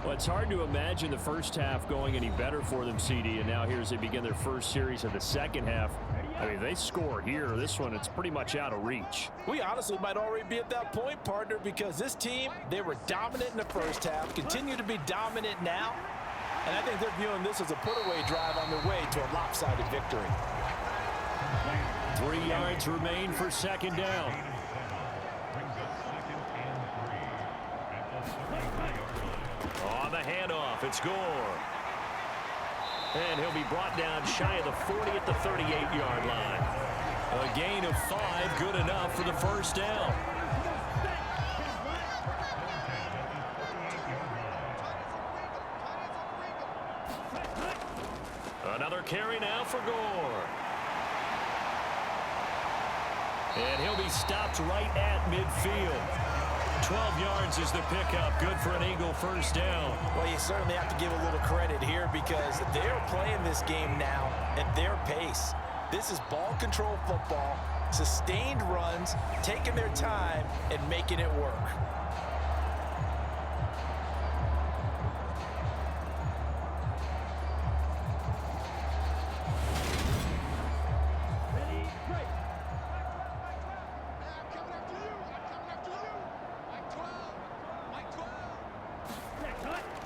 Well, it's hard to imagine the first half going any better for them, CD, and now here as they begin their first series of the second half. I mean, they score here. This one, it's pretty much out of reach. We honestly might already be at that point, partner, because this team, they were dominant in the first half, continue to be dominant now, and I think they're viewing this as a put-away drive on their way to a lopsided victory. 3 yards remain for second down. On the handoff, it's Gore. And he'll be brought down shy of the 40 at the 38-yard line. A gain of 5, good enough for the first down. carry now for Gore. And he'll be stopped right at midfield. 12 yards is the pickup. Good for an Eagle first down. Well, you certainly have to give a little credit here because they're playing this game now at their pace. This is ball control football, sustained runs, taking their time, and making it work.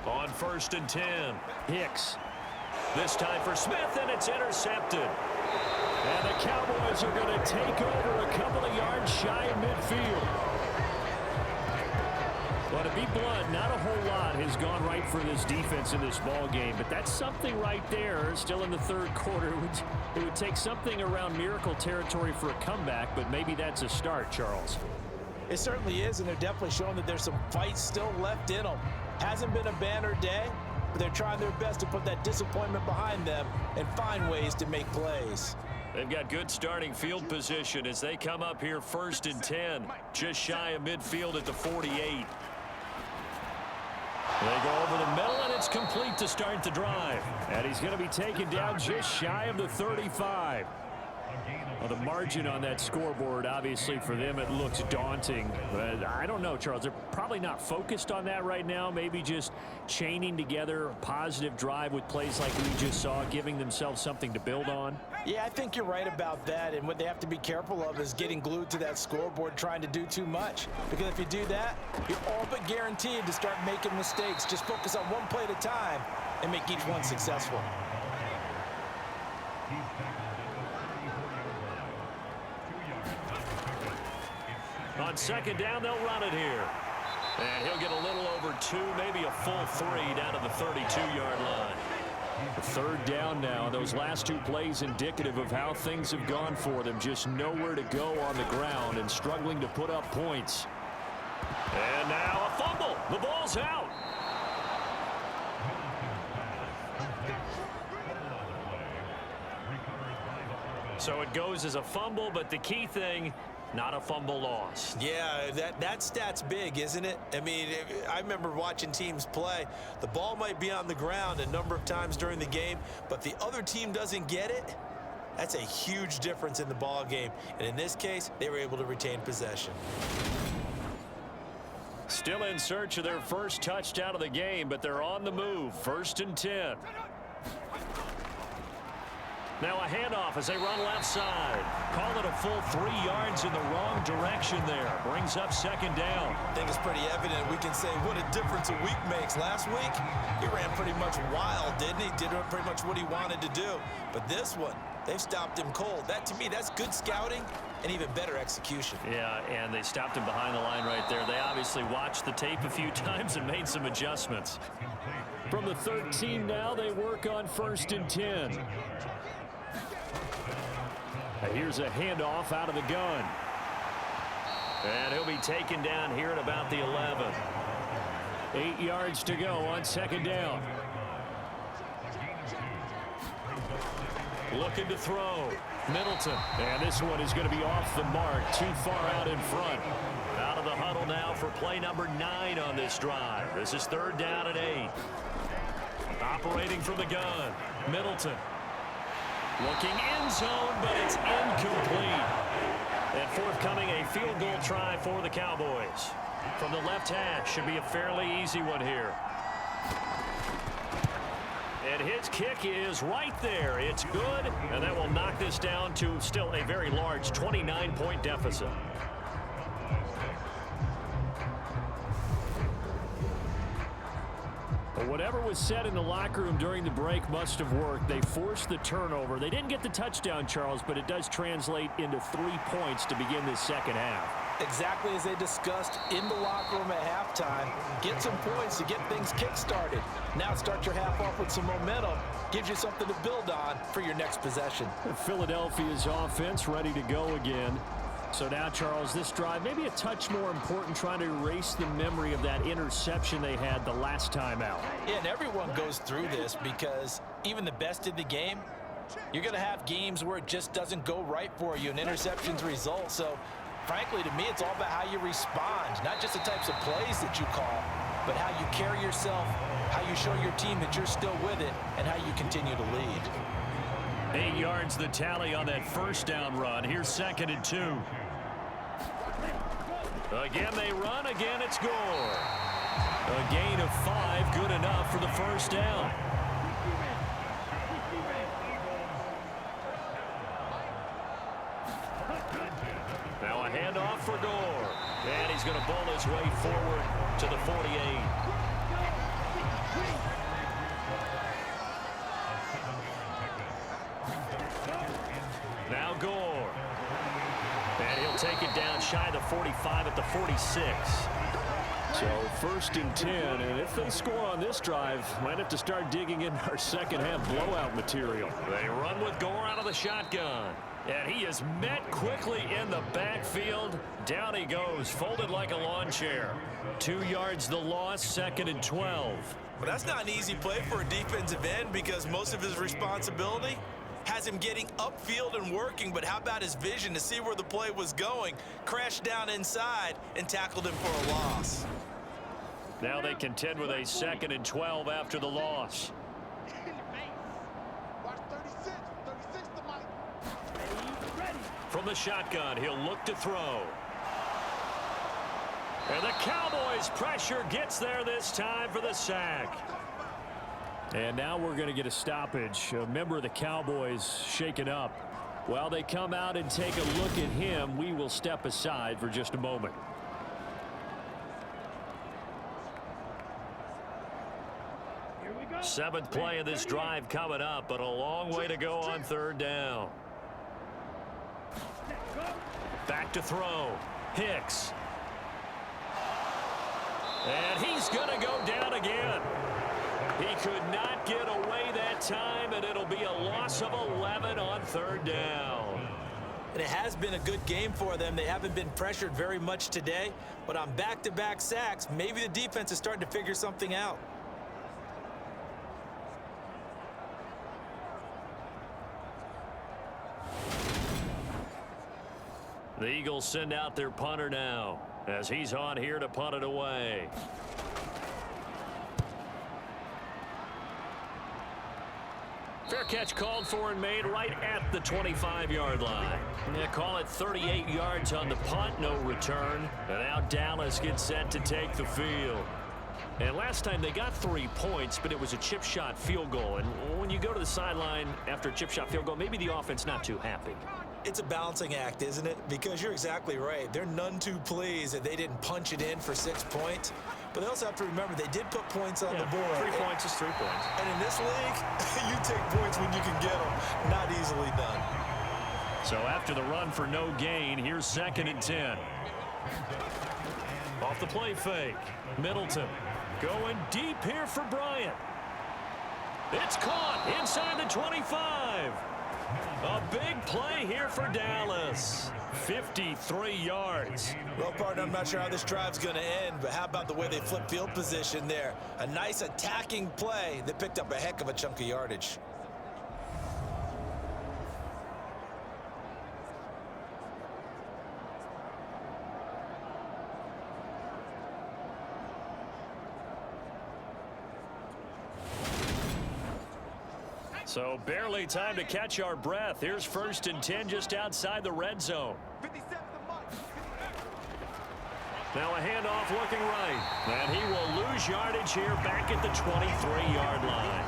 On 1st and 10, Hicks. This time for Smith, and it's intercepted. And the Cowboys are going to take over a couple of yards shy of midfield. Well, to be blunt, not a whole lot has gone right for this defense in this ball game, but that's something right there. Still in the third quarter. It would take something around miracle territory for a comeback, but maybe that's a start, Charles. It certainly is, and they're definitely showing that there's some fight still left in them. Hasn't been a banner day, but they're trying their best to put that disappointment behind them and find ways to make plays. They've got good starting field position as they come up here 1st and 10, just shy of midfield at the 48. They go over the middle, and it's complete to start the drive. And he's going to be taken down just shy of the 35. Well, the margin on that scoreboard, obviously, for them, it looks daunting. But I don't know, Charles. They're probably not focused on that right now. Maybe just chaining together a positive drive with plays like we just saw, giving themselves something to build on. Yeah, I think you're right about that. And what they have to be careful of is getting glued to that scoreboard trying to do too much. Because if you do that, you're all but guaranteed to start making mistakes. Just focus on one play at a time and make each one successful. On 2nd down, they'll run it here. And he'll get a little over 2, maybe a full 3 down to the 32-yard line. 3rd down now. Those last 2 plays indicative of how things have gone for them. Just nowhere to go on the ground and struggling to put up points. And now a fumble. The ball's out. So it goes as a fumble, but the key thing, not a fumble lost. Yeah, that stat's big, isn't it? I mean, I remember watching teams play. The ball might be on the ground a number of times during the game, but the other team doesn't get it. That's a huge difference in the ball game. And in this case, they were able to retain possession. Still in search of their first touchdown of the game, but they're on the move. 1st and 10. Now a handoff as they run left side. Call it a full 3 yards in the wrong direction there. Brings up 2nd down. I think it's pretty evident. We can say what a difference a week makes. Last week, he ran pretty much wild, didn't he? Did pretty much what he wanted to do. But this one, they've stopped him cold. That, to me, that's good scouting and even better execution. Yeah, and they stopped him behind the line right there. They obviously watched the tape a few times and made some adjustments. From the 13 now, they work on 1st and 10. Here's a handoff out of the gun. And he'll be taken down here at about the 11. 8 yards to go on 2nd down. Looking to throw. Middleton. And this one is going to be off the mark. Too far out in front. Out of the huddle now for play number 9 on this drive. This is 3rd down and 8. Operating from the gun. Middleton. Looking end zone, but it's incomplete. And forthcoming, a field goal try for the Cowboys. From the left hash, should be a fairly easy one here. And his kick is right there. It's good, and that will knock this down to still a very large 29-point deficit. But whatever was said in the locker room during the break must have worked. They forced the turnover. They didn't get the touchdown, Charles, but it does translate into 3 points to begin this 2nd half. Exactly as they discussed in the locker room at halftime. Get some points to get things kick-started. Now start your half off with some momentum. Gives you something to build on for your next possession. Philadelphia's offense ready to go again. So now, Charles, this drive maybe a touch more important, trying to erase the memory of that interception they had the last time out. Yeah, and everyone goes through this because even the best in the game You're going to have games where it just doesn't go right for you and interceptions result. So, frankly, to me, it's all about how you respond, not just the types of plays that you call, but how you carry yourself, how you show your team that you're still with it, and how you continue to lead. 8 yards the tally on that first down run. Here's 2nd and 2. Again they run, again it's Gore. A gain of 5, good enough for the first down. Now a handoff for Gore. And he's going to bowl his way forward to the 48. Now Gore. And he'll take it down shy of the 45 at the 46. So 1st and 10, and if they score on this drive, might have to start digging in our second half blowout material. They run with Gore out of the shotgun. And he is met quickly in the backfield. Down he goes, folded like a lawn chair. 2 yards the loss, 2nd and 12. Well, that's not an easy play for a defensive end because most of his responsibility has him getting upfield and working, but how about his vision to see where the play was going, crashed down inside, and tackled him for a loss. Now they contend with a 2nd and 12 after the loss. From the shotgun, he'll look to throw. And the Cowboys' pressure gets there this time for the sack. And now we're going to get a stoppage. A member of the Cowboys shaken up. While they come out and take a look at him, we will step aside for just a moment. Seventh play of this drive coming up, but a long way to go on 3rd down. Back to throw. Hicks. And he's going to go down again. He could not get away that time, and it'll be a loss of 11 on 3rd down. And it has been a good game for them. They haven't been pressured very much today, but on back-to-back sacks, maybe the defense is starting to figure something out. The Eagles send out their punter now as he's on here to punt it away. Fair catch called for and made right at the 25-yard line. Yeah, call it 38 yards on the punt, no return. And now Dallas gets set to take the field. And last time they got 3 points, but it was a chip shot field goal. And when you go to the sideline after a chip shot field goal, maybe the offense not too happy. It's a balancing act, isn't it? Because you're exactly right. They're none too pleased that they didn't punch it in for 6 points. But they also have to remember they did put points on the board. 3 points is 3 points. And in this league, you take points when you can get them. Not easily done. So after the run for no gain, here's 2nd and 10. Off the play fake. Middleton going deep here for Bryant. It's caught inside the 25. A big play here for Dallas. 53 yards. Well, partner, I'm not sure how this drive's going to end, but how about the way they flip field position there? A nice attacking play that picked up a heck of a chunk of yardage. So barely time to catch our breath. Here's 1st and 10 just outside the red zone. Now a handoff looking right. And he will lose yardage here back at the 23-yard line.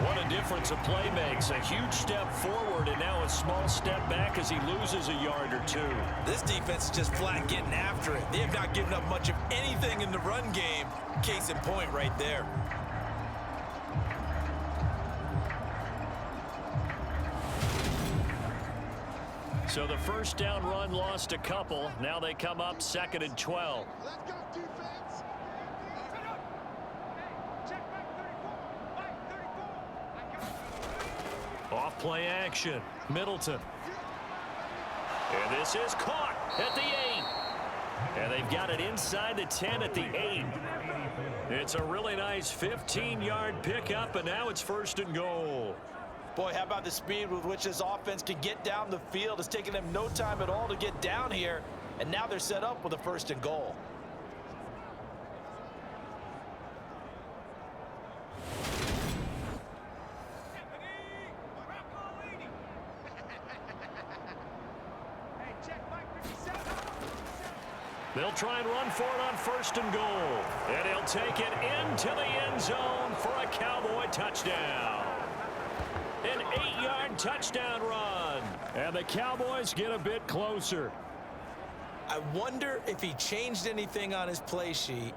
What a difference a play makes. A huge step forward and now a small step back as he loses a yard or 2. This defense is just flat getting after it. They have not given up much of anything in the run game. Case in point right there. So the first down run lost a couple. Now they come up 2nd and 12. Let's go, defense. Off play action. Middleton. And this is caught at the 8. And they've got it inside the 10 at the 8. It's a really nice 15-yard pickup, and now it's 1st and goal. Boy, how about the speed with which this offense can get down the field? It's taken them no time at all to get down here, and now they're set up with a 1st and goal. They'll try and run for it on 1st and goal. And he'll take it into the end zone for a Cowboy touchdown. An 8-yard touchdown run. And the Cowboys get a bit closer. I wonder if he changed anything on his play sheet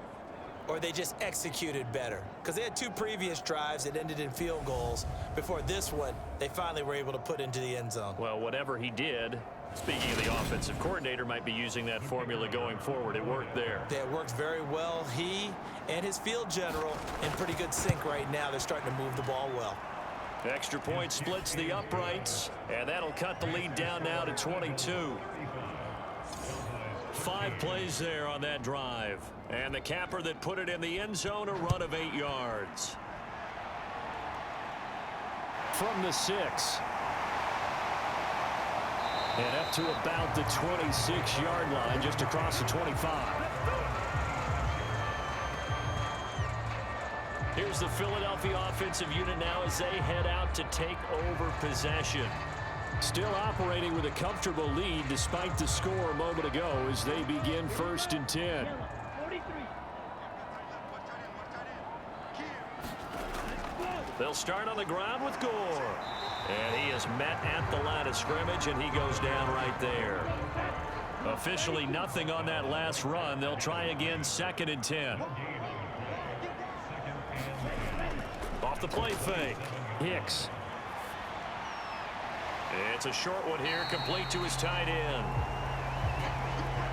or they just executed better. Because they had 2 previous drives that ended in field goals. Before this one, they finally were able to put into the end zone. Well, whatever he did, speaking of the offensive coordinator, might be using that formula going forward. It worked there. It worked very well. He and his field general in pretty good sync right now. They're starting to move the ball well. Extra point splits the uprights, and that'll cut the lead down now to 22. 5 plays there on that drive. And the capper that put it in the end zone, a run of 8 yards. From the 6. And up to about the 26-yard line, just across the 25. Here's the Philadelphia offensive unit now as they head out to take over possession. Still operating with a comfortable lead despite the score a moment ago as they begin 1st and 10. They'll start on the ground with Gore. And he is met at the line of scrimmage, and he goes down right there. Officially nothing on that last run. They'll try again 2nd and 10. Off the play fake. Hicks. It's a short one here, complete to his tight end.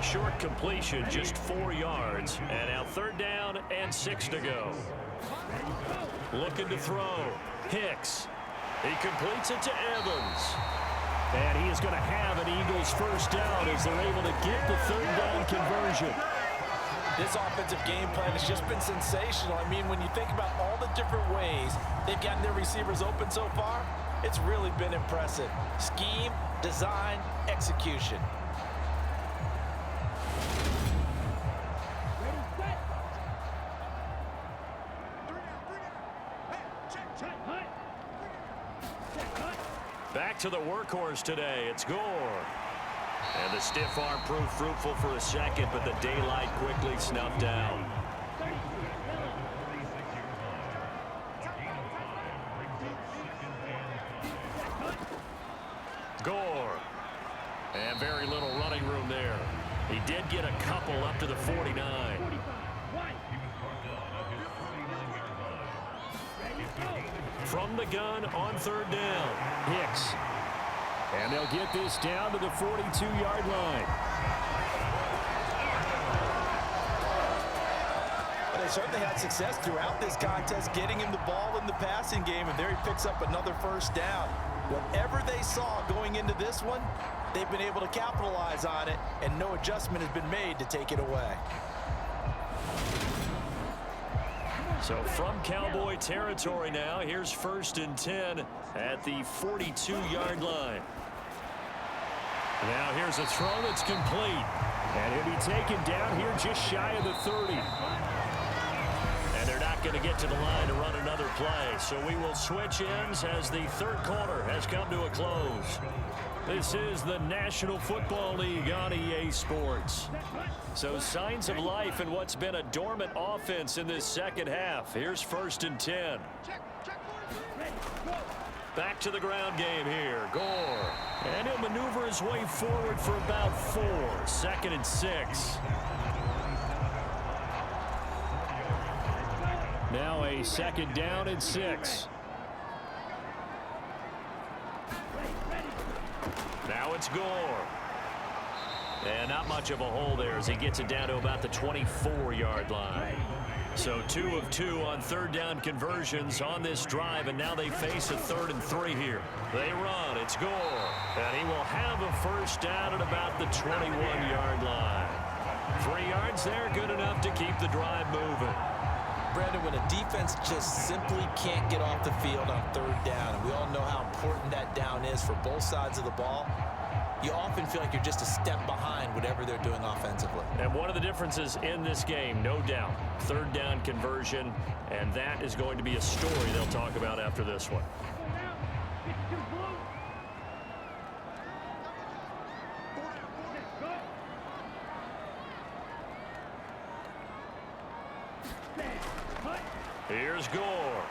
Short completion, just 4 yards. And now 3rd down and 6 to go. Looking to throw. Hicks. He completes it to Evans. And he is going to have an Eagles 1st down as they're able to get the 3rd down conversion. This offensive game plan has just been sensational. I mean, when you think about all the different ways they've gotten their receivers open so far, it's really been impressive. Scheme, design, execution. Back to the workhorse today. It's Gore. And the stiff arm proved fruitful for a second, but the daylight quickly snuffed out. Gore. And very little running room there. He did get a couple up to the 49. From the gun on 3rd down. Hicks. And they'll get this down to the 42-yard line. Well, they certainly had success throughout this contest, getting him the ball in the passing game, and there he picks up another 1st down. Whatever they saw going into this one, they've been able to capitalize on it, and no adjustment has been made to take it away. So from Cowboy territory now, here's 1st and 10 at the 42-yard line. Now here's a throw that's complete. And he'll be taken down here just shy of the 30. And they're not going to get to the line to run another play. So we will switch ends as the 3rd quarter has come to a close. This is the National Football League on EA Sports. So signs of life in what's been a dormant offense in this 2nd half. Here's 1st and 10. Back to the ground game here. Gore. And he'll maneuver his way forward for about 4. 2nd and 6. Now a 2nd down and 6. Now it's Gore. And not much of a hole there as he gets it down to about the 24-yard line. So 2 of 2 on 3rd down conversions on this drive, and now they face a 3rd and 3 here. They run. It's Gore. And he will have a 1st down at about the 21-yard line. 3 yards there, good enough to keep the drive moving. Brandon, when a defense just simply can't get off the field on third down, and we all know how important that down is for both sides of the ball, you often feel like you're just a step behind whatever they're doing offensively. And one of the differences in this game, no doubt, third down conversion, and that is going to be a story they'll talk about after this one. Here's Gore.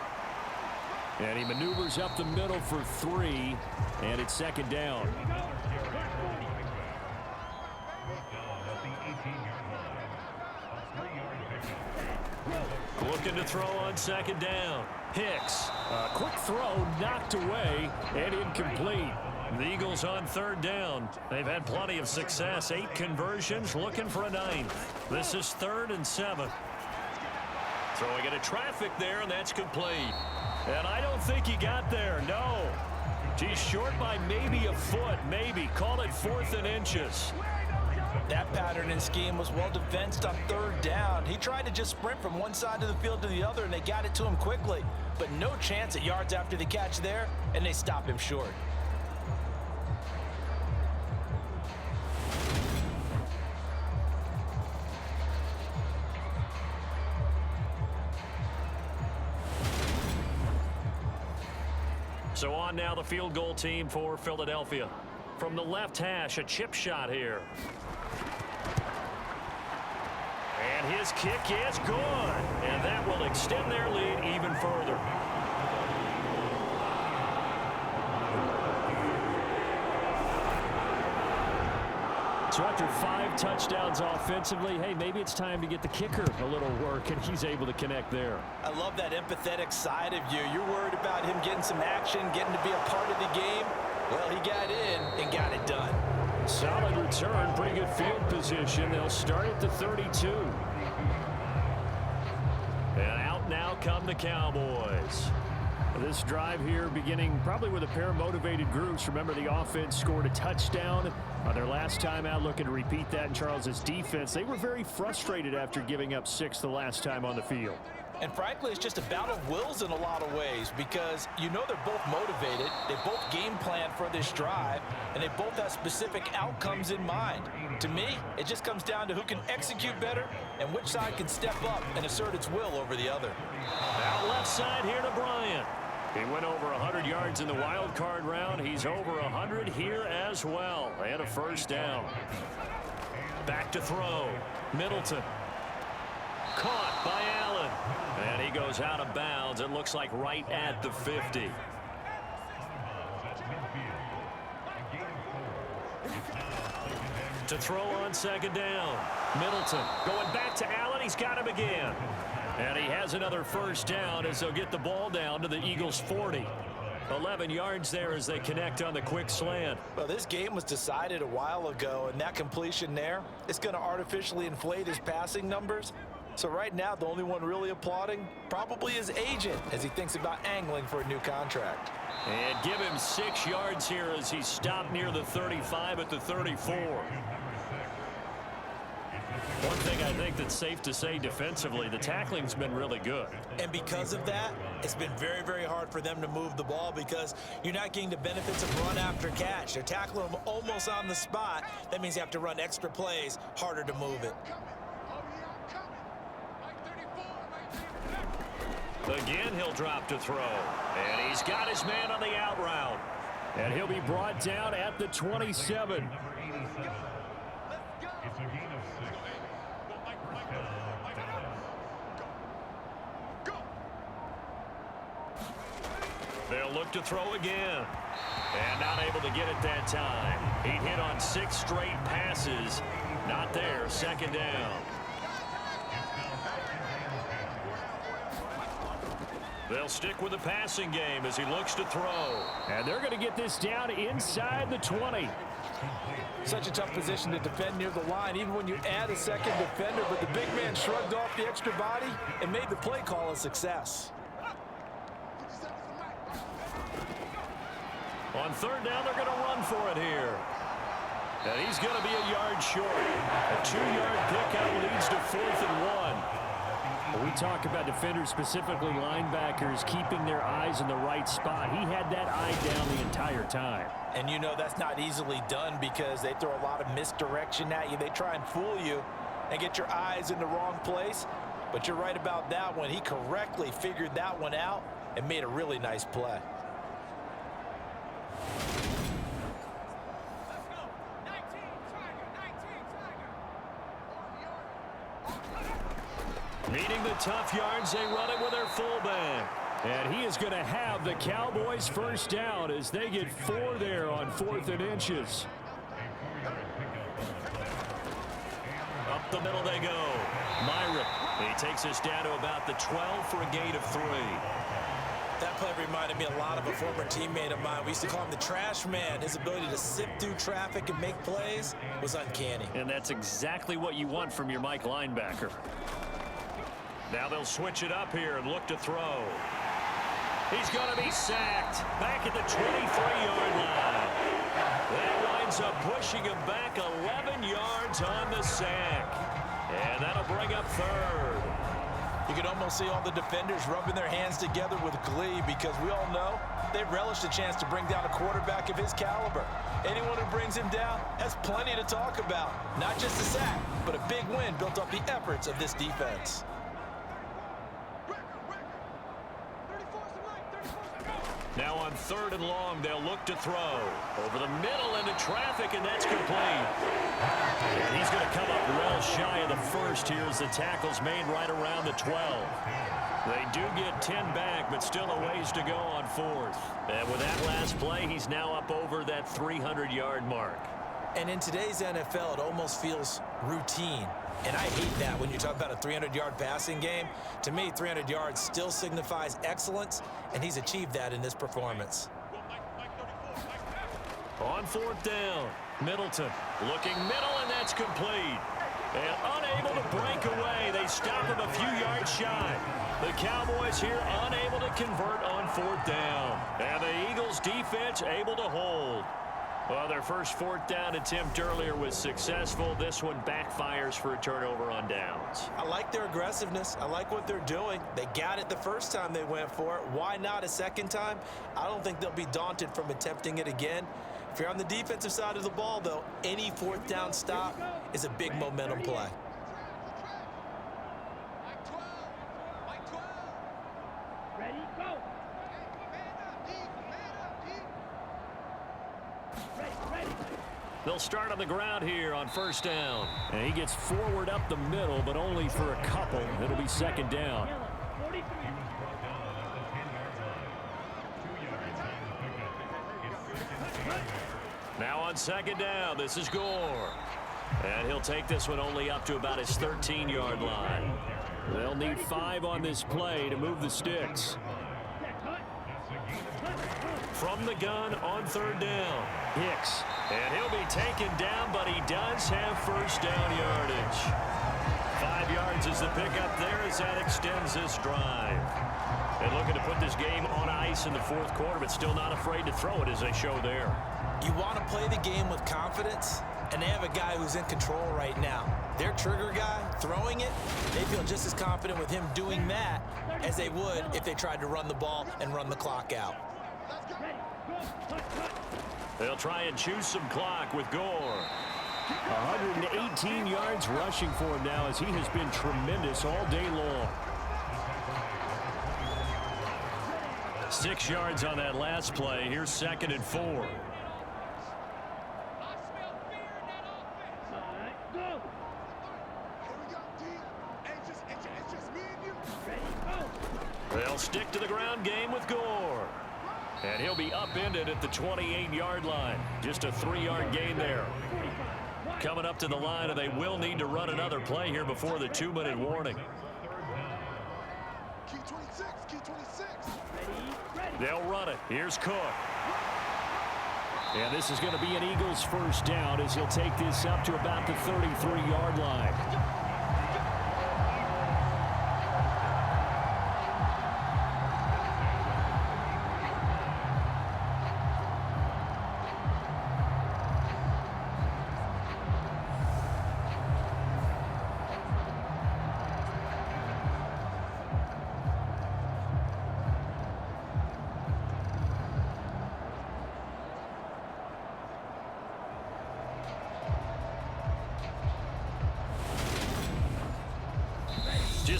And he maneuvers up the middle for 3, and it's second down. Looking to throw on second down. Hicks. A quick throw knocked away and incomplete. The Eagles on third down. They've had plenty of success. 8 conversions, looking for a 9th. This is 3rd and 7. Throwing into traffic there, and that's complete. And I don't think he got there, no. He's short by maybe a foot, maybe. Call it 4th and inches. That pattern and scheme was well defensed on third down. He tried to just sprint from one side of the field to the other, and they got it to him quickly. But no chance at yards after the catch there, and they stop him short. So on now the field goal team for Philadelphia. From the left hash, a chip shot here. And his kick is good. And that will extend their lead even further. So after 5 touchdowns offensively, hey, maybe it's time to get the kicker a little work, and he's able to connect there. I love that empathetic side of you. You're worried about him getting some action, getting to be a part of the game. Well, he got in and got it done. Solid return, pretty good field position. They'll start at the 32. And out now come the Cowboys. This drive here beginning probably with a pair of motivated groups. Remember, the offense scored a touchdown on their last time out, looking to repeat that in Charles's defense. They were very frustrated after giving up 6 the last time on the field. And frankly, it's just a battle of wills in a lot of ways because you know they're both motivated. They both game plan for this drive, and they both have specific outcomes in mind. To me, it just comes down to who can execute better and which side can step up and assert its will over the other. Out left side here to Bryant. He went over 100 yards in the wild card round. He's over 100 here as well. And a first down. Back to throw. Middleton. Caught by Allen. And he goes out of bounds. It looks like right at the 50. To throw on second down. Middleton going back to Allen. He's got him again. And he has another first down as they'll get the ball down to the Eagles' 40. 11 yards there as they connect on the quick slant. Well, this game was decided a while ago, and that completion there is going to artificially inflate his passing numbers. So right now, the only one really applauding probably his agent as he thinks about angling for a new contract. And give him 6 yards here as he stopped near the 35 at the 34. One thing I think that's safe to say defensively, the tackling's been really good. And because of that, it's been very, very hard for them to move the ball because you're not getting the benefits of run after catch. They're tackling them almost on the spot. That means you have to run extra plays, harder to move it. Again, he'll drop to throw. And he's got his man on the out route. And he'll be brought down at the 27. They'll look to throw again. And not able to get it that time. He hit on 6 straight passes. Not there. Second down. They'll stick with the passing game as he looks to throw. And they're going to get this down inside the 20. Such a tough position to defend near the line, even when you add a second defender. But the big man shrugged off the extra body and made the play call a success. On third down, they're going to run for it here. And he's going to be a yard short. A 2-yard pickup leads to 4th and 1. We talk about defenders, specifically linebackers, keeping their eyes in the right spot. He had that eye down the entire time. And you know that's not easily done because they throw a lot of misdirection at you. They try and fool you and get your eyes in the wrong place. But you're right about that one. He correctly figured that one out and made a really nice play. Needing the tough yards, they run it with their fullback. And he is going to have the Cowboys first down as they get 4 there on 4th and inches. Up the middle they go. Myrick, he takes us down to about the 12 for a gain of 3. That play reminded me a lot of a former teammate of mine. We used to call him the trash man. His ability to sift through traffic and make plays was uncanny. And that's exactly what you want from your Mike linebacker. Now they'll switch it up here and look to throw. He's going to be sacked back at the 23-yard line. That winds up pushing him back 11 yards on the sack. And that'll bring up 3rd. You can almost see all the defenders rubbing their hands together with glee because we all know they relish the chance to bring down a quarterback of his caliber. Anyone who brings him down has plenty to talk about. Not just a sack, but a big win built off the efforts of this defense. Now on 3rd and long, they'll look to throw. Over the middle into traffic, and that's complete. And he's going to come up well shy of the first here as the tackle's made right around the 12. They do get 10 back, but still a ways to go on 4th. And with that last play, he's now up over that 300-yard mark. And in today's NFL, it almost feels routine. And I hate that when you talk about a 300-yard passing game. To me, 300 yards still signifies excellence, and he's achieved that in this performance. On 4th down, Middleton looking middle, and that's complete. And unable to break away. They stop him a few yards shy. The Cowboys here unable to convert on 4th down. And the Eagles defense able to hold. Well, their first 4th down attempt earlier was successful. This one backfires for a turnover on downs. I like their aggressiveness. I like what they're doing. They got it the first time they went for it. Why not a second time? I don't think they'll be daunted from attempting it again. If you're on the defensive side of the ball, though, any 4th down stop is a big momentum play. They'll start on the ground here on 1st down. And he gets forward up the middle, but only for a couple. It'll be 2nd down. Now on 2nd down, this is Gore. And he'll take this one only up to about his 13-yard line. They'll need 5 on this play to move the sticks. From the gun on 3rd down. Hicks. And he'll be taken down, but he does have 1st down yardage. 5 yards is the pickup there as that extends this drive. And looking to put this game on ice in the 4th quarter, but still not afraid to throw it as they show there. You want to play the game with confidence, and they have a guy who's in control right now. Their trigger guy throwing it, they feel just as confident with him doing that as they would if they tried to run the ball and run the clock out. They'll try and choose some clock with Gore. 118 yards rushing for him now as he has been tremendous all day long. 6 yards on that last play. Here's 2nd and 4. They'll stick to the ground game with Gore. And he'll be upended at the 28-yard line. Just a 3-yard gain there. Coming up to the line, and they will need to run another play here before the 2-minute warning. They'll run it. Here's Cook. And this is going to be an Eagles first down as he'll take this up to about the 33-yard line.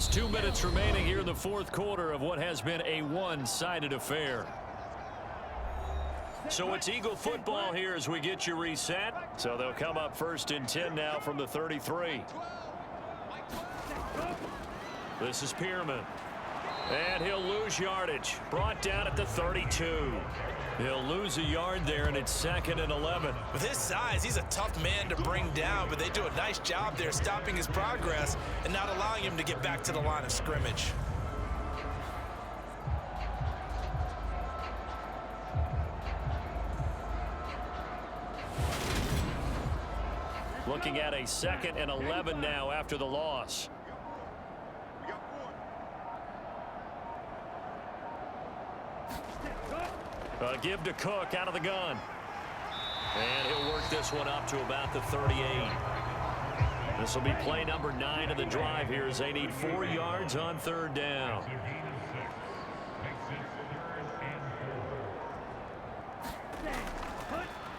Just 2 minutes remaining here in the fourth quarter of what has been a one-sided affair. So it's Eagle football here as we get you reset. So they'll come up 1st and 10 now from the 33. This is Pierman. And he'll lose yardage. Brought down at the 32. He'll lose a yard there, and it's 2nd and 11. With his size, he's a tough man to bring down, but they do a nice job there stopping his progress and not allowing him to get back to the line of scrimmage. Looking at a 2nd and 11 now after the loss. Give to Cook out of the gun. And he'll work this one up to about the 38. This will be play number 9 of the drive here as they need 4 yards on 3rd down.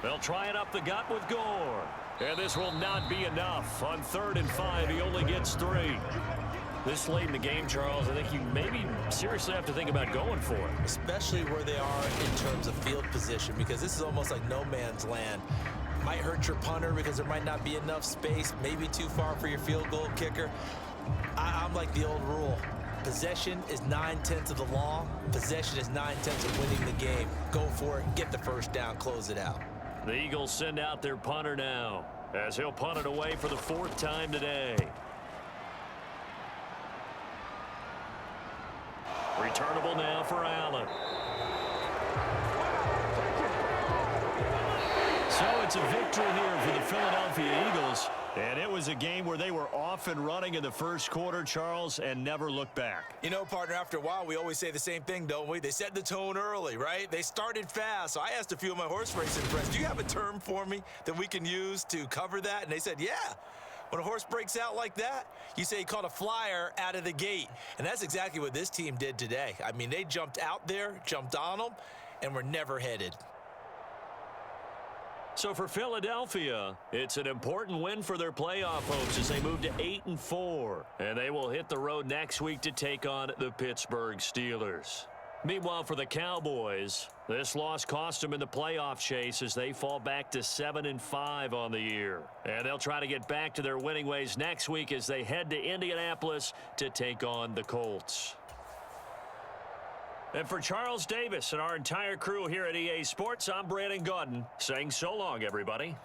They'll try it up the gut with Gore. And this will not be enough. On 3rd and 5, he only gets 3. This late in the game, Charles, I think you maybe seriously have to think about going for it. Especially where they are in terms of field position, because this is almost like no man's land. Might hurt your punter because there might not be enough space, maybe too far for your field goal kicker. I'm like the old rule. Possession is 9/10 of the law. Possession is 9/10 of winning the game. Go for it, get the first down, close it out. The Eagles send out their punter now, as he'll punt it away for the 4th time today. Returnable now for Allen. So it's a victory here for the Philadelphia Eagles. And it was a game where they were off and running in the first quarter, Charles, and never looked back. You know, partner, after a while, we always say the same thing, don't we? They set the tone early, right? They started fast. So I asked a few of my horse racing friends, do you have a term for me that we can use to cover that? And they said, yeah. When a horse breaks out like that, you say he caught a flyer out of the gate. And that's exactly what this team did today. I mean, they jumped out there, jumped on them, and were never headed. So for Philadelphia, it's an important win for their playoff hopes as they move to 8-4. And they will hit the road next week to take on the Pittsburgh Steelers. Meanwhile, for the Cowboys, this loss cost them in the playoff chase as they fall back to 7-5 on the year. And they'll try to get back to their winning ways next week as they head to Indianapolis to take on the Colts. And for Charles Davis and our entire crew here at EA Sports, I'm Brandon Gaudin saying so long, everybody.